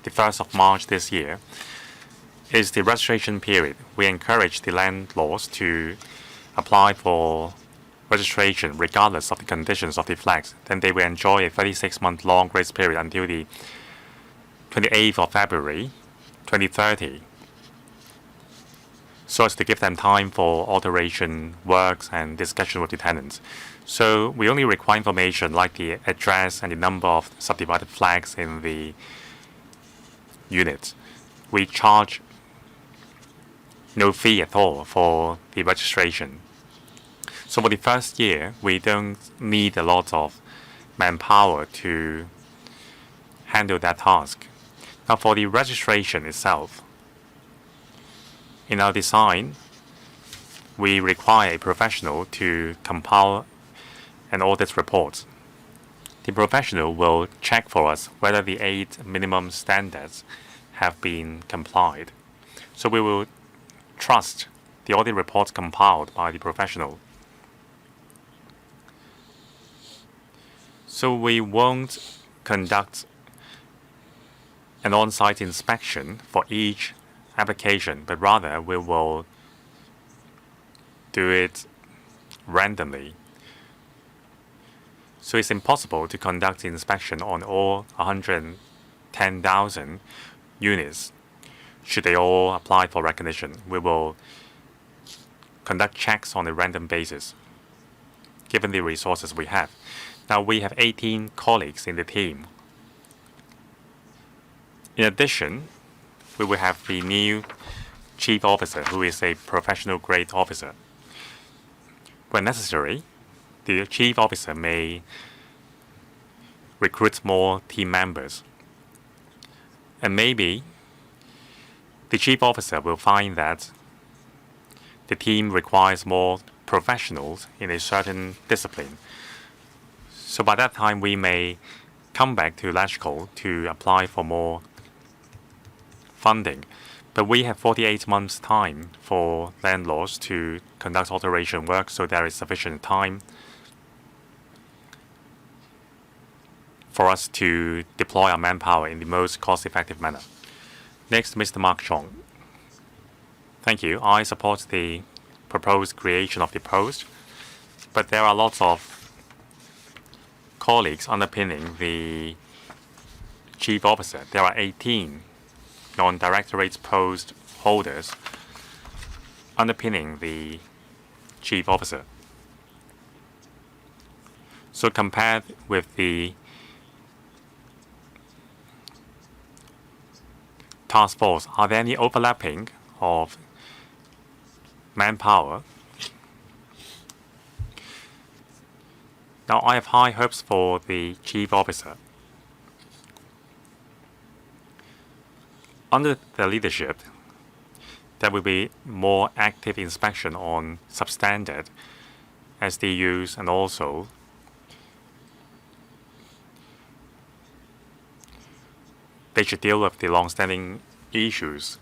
the 1st of March this year is the registration period. We encourage the landlords to apply for registration regardless of the conditions of the flats. Then they will enjoy a 36-month-long grace period until the 28th of February 2030, so as to give them time for alteration works and discussion with the tenants. So we only require information like the address and the number of subdivided flats in the unit. We charge no fee at all for the registration. So for the first year, we don't need a lot of manpower to handle that task. Now for the registration itself, in our design, we require a professional to compile an audit report. The professional will check for us whether the 8 minimum standards have been complied. So we will trust the audit report compiled by the professional. So we won't conduct an on-site inspection for each application, but rather we will do it randomly. So it's impossible to conduct inspection on all 110,000 units. Should they all apply for recognition, we will conduct checks on a random basis, given the resources we have. Now we have 18 colleagues in the team. In addition, we will have the new chief officer, who is a professional grade officer. When necessary, the chief officer may recruit more team members. And maybe the chief officer will find that the team requires more professionals in a certain discipline. So by that time, we may come back to LegCo to apply for more funding. But we have 48 months' time for landlords to conduct alteration work, so there is sufficient time for us to deploy our manpower in the most cost-effective manner. Next, Mr. Mark Chong. Thank you. I support the proposed creation of the post, but there are lots of colleagues underpinning the chief officer. There are 18 non-directorate post holders underpinning the chief officer. So compared with the task force, are there any overlapping of manpower? Now, I have high hopes for the chief officer. Under their leadership, there will be more active inspection on substandard SDUs, and also they should deal with the long-standing issues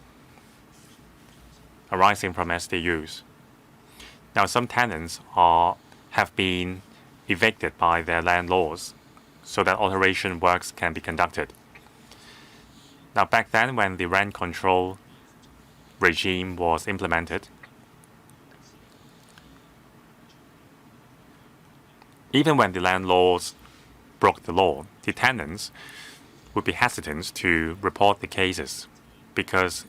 arising from SDUs. Now, some tenants have been evicted by their landlords so that alteration works can be conducted. Now, back then, when the rent control regime was implemented, even when the landlords broke the law, the tenants would be hesitant to report the cases because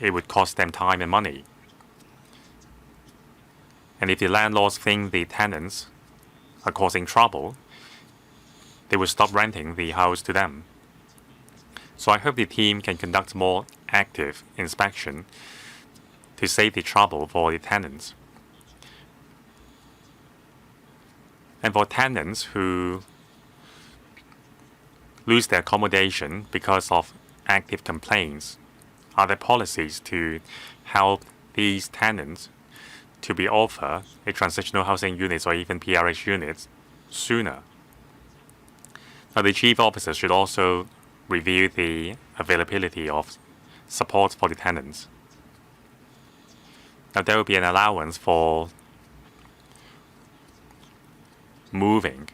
it would cost them time and money. And if the landlords think the tenants are causing trouble, they will stop renting the house to them. So I hope the team can conduct more active inspection to save the trouble for the tenants. And for tenants who lose their accommodation because of active complaints, are there policies to help these tenants to be offered a transitional housing units or even PRH units sooner? Now, the chief officer should also review the availability of support for the tenants. Now, there will be an allowance for moving,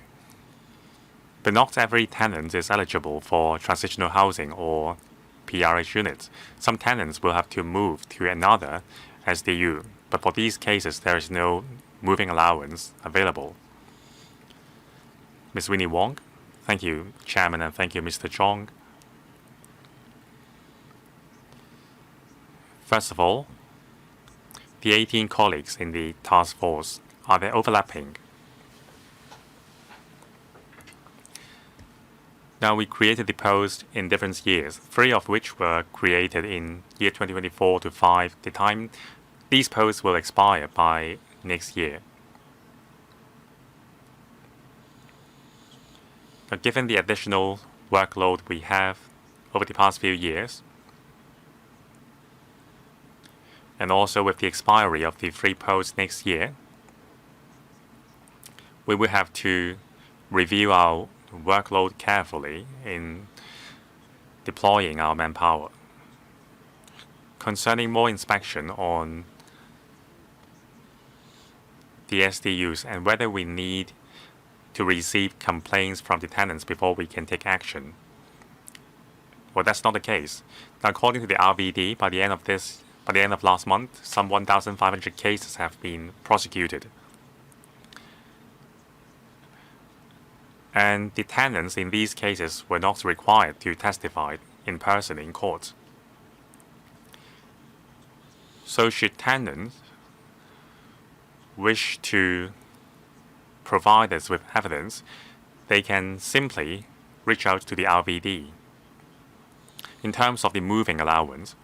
but not every tenant is eligible for transitional housing or PRH units. Some tenants will have to move to another SDU, but for these cases, there is no moving allowance available. Ms. Winnie Wong. Thank you, Chairman, and thank you, Mr. Chong. First of all, the 18 colleagues in the task force, are they overlapping? Now, we created the post in different years, 3 of which were created in year 2024 to 5. The time these posts will expire by next year. Now, given the additional workload we have over the past few years, and also with the expiry of the 3 posts next year, we will have to review our workload carefully in deploying our manpower. Concerning more inspection on the SDUs and whether we need to receive complaints from the tenants before we can take action. Well, that's not the case. Now, according to the RVD, by the end of last month, some 1,500 cases have been prosecuted. And the tenants in these cases were not required to testify in person in court. So should tenants wish to provide us with evidence, they can simply reach out to the RVD. In terms of the moving allowance,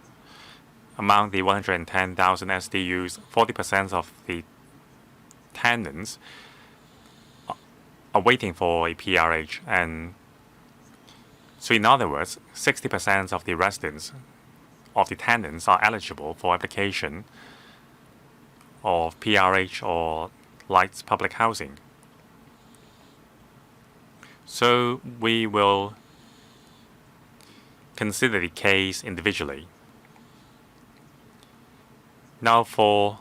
among the 110,000 SDUs, 40% of the tenants are waiting for a PRH, and so in other words, 60% of the residents of the tenants are eligible for application of PRH or light public housing. So we will consider the case individually. Now, for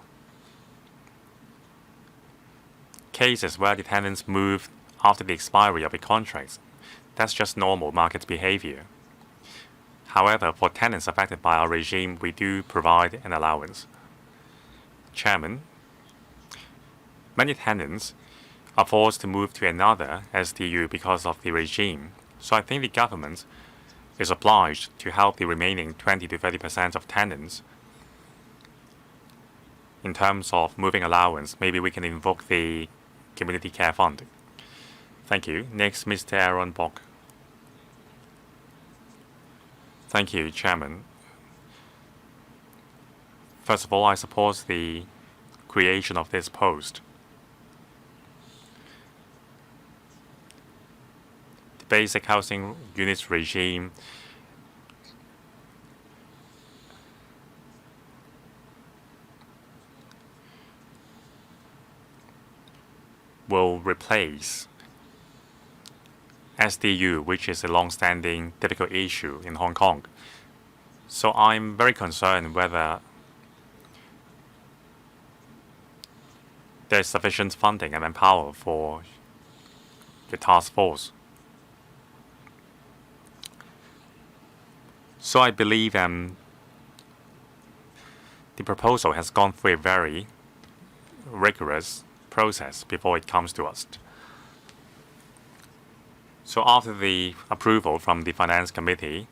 cases where the tenants move after the expiry of the contracts, that's just normal market behavior. However, for tenants affected by our regime, we do provide an allowance. Chairman, many tenants are forced to move to another SDU because of the regime, so I think the government is obliged to help the remaining 20 to 30% of tenants in terms of moving allowance. Maybe we can invoke the Community Care Fund. Thank you. Next, Mr. Aaron Bock. Thank you, Chairman. First of all, I support the creation of this post. basic housing units regime will replace SDU, which is a long-standing difficult issue in Hong Kong. So I'm very concerned whether there's sufficient funding and manpower for the task force. So I believe the proposal has gone through a very rigorous process before it comes to us. So after the approval from the Finance Committee,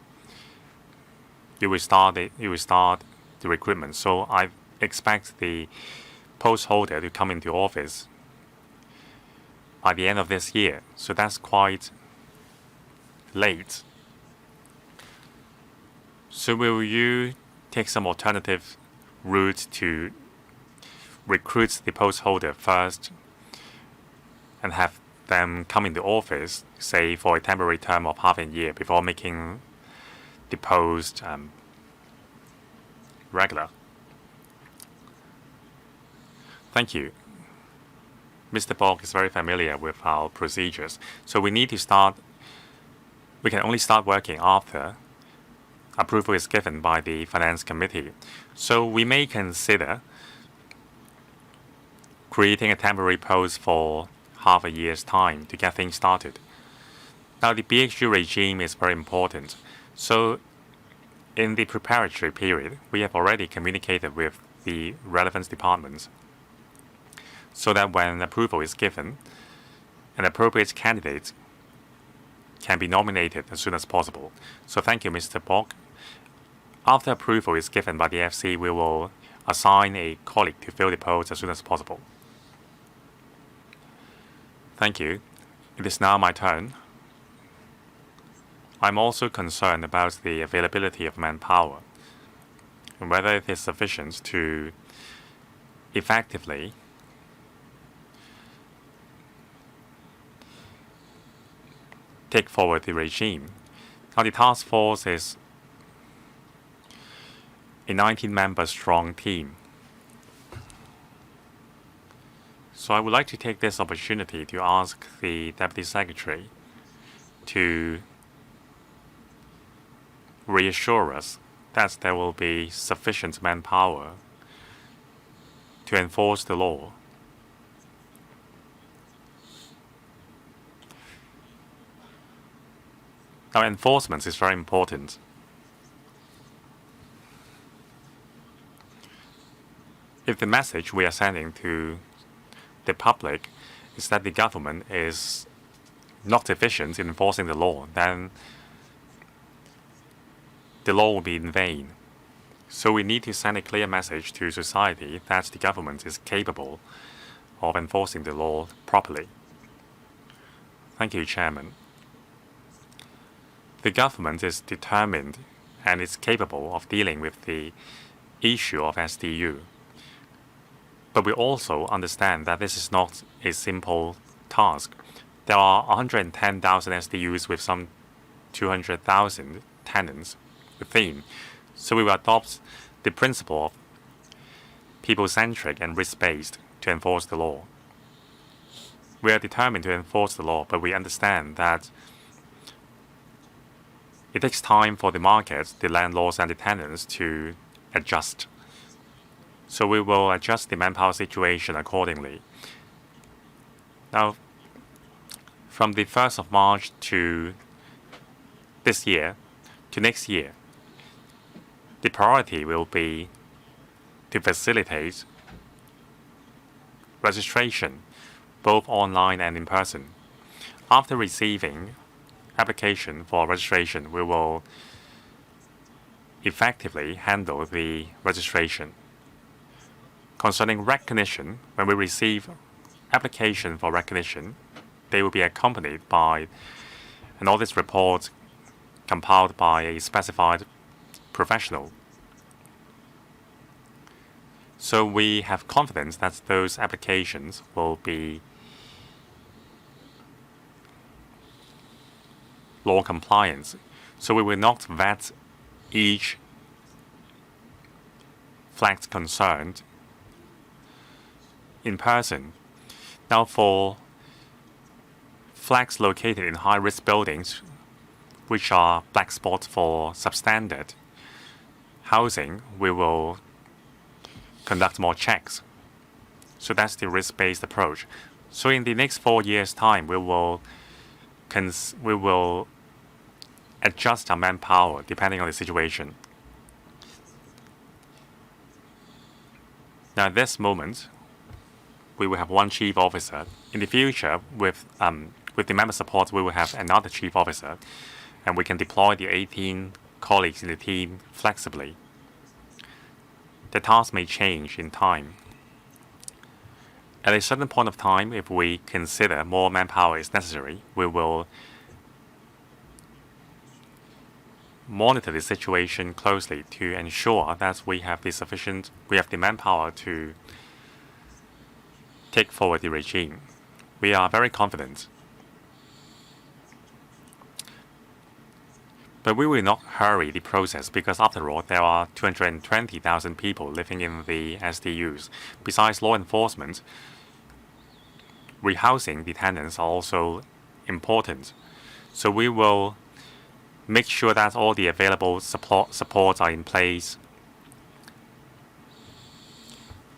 you will start the recruitment. So I expect the post holder to come into office by the end of this year. So that's quite late. So will you take some alternative route to recruit the post holder first and have them come into office, say, for a temporary term of half a year before making the post regular? Thank you. Mr. Bog is very familiar with our procedures. So we can only start working after approval is given by the Finance Committee. So we may consider creating a temporary post for half a year's time to get things started. Now, the BHU regime is very important. So in the preparatory period, we have already communicated with the relevant departments so that when approval is given, an appropriate candidate can be nominated as soon as possible. So thank you, Mr. Bog. After approval is given by the FC, we will assign a colleague to fill the post as soon as possible. Thank you. It is now my turn. I'm also concerned about the availability of manpower and whether it is sufficient to effectively take forward the regime. Now, the task force is a 19-member strong team. So I would like to take this opportunity to ask the Deputy Secretary to reassure us that there will be sufficient manpower to enforce the law. Now, enforcement is very important. If the message we are sending to the public is that the government is not efficient in enforcing the law, then the law will be in vain. So we need to send a clear message to society that the government is capable of enforcing the law properly. Thank you, Chairman. The government is determined and is capable of dealing with the issue of SDU. But we also understand that this is not a simple task. There are 110,000 SDUs with some 200,000 tenants within. So we will adopt the principle of people-centric and risk-based to enforce the law. We are determined to enforce the law, but we understand that it takes time for the market, the landlords, and the tenants to adjust. So we will adjust the manpower situation accordingly. Now, from the 1st of March to this year, to next year, the priority will be to facilitate registration, both online and in person. After receiving application for registration, we will effectively handle the registration. Concerning recognition, when we receive application for recognition, they will be accompanied by an audit report compiled by a specified professional. So we have confidence that those applications will be law compliance. So we will not vet each flag concerned in person. Now, for flags located in high-risk buildings, which are black spots for substandard housing, we will conduct more checks. So that's the risk-based approach. So in the next 4 years' time, we will adjust our manpower depending on the situation. Now, at this moment, we will have one chief officer. In the future, with the member support, we will have another chief officer, and we can deploy the 18 colleagues in the team flexibly. The task may change in time. At a certain point of time, if we consider more manpower is necessary, we will monitor the situation closely to ensure that we have the manpower to take forward the regime. We are very confident. But we will not hurry the process because, after all, there are 220,000 people living in the SDUs. Besides law enforcement, rehousing the tenants are also important. So we will make sure that all the available supports are in place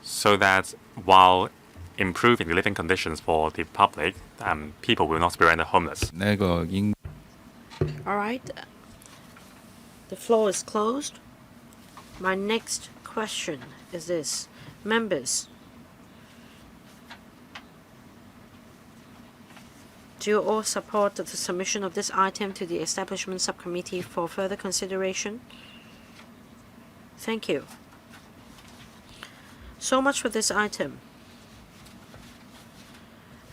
so that while improving the living conditions for the public, people will not be rendered homeless. All right. The floor is closed. My next question is this. Members, do you all support the submission of this item to the Establishment Subcommittee for further consideration? Thank you. So much for this item.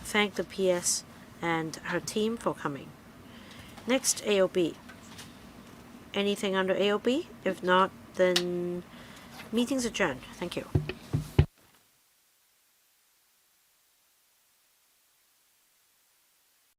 Thank the PS and her team for coming. Next, AOB. Anything under AOB? If not, then meeting's adjourned. Thank you.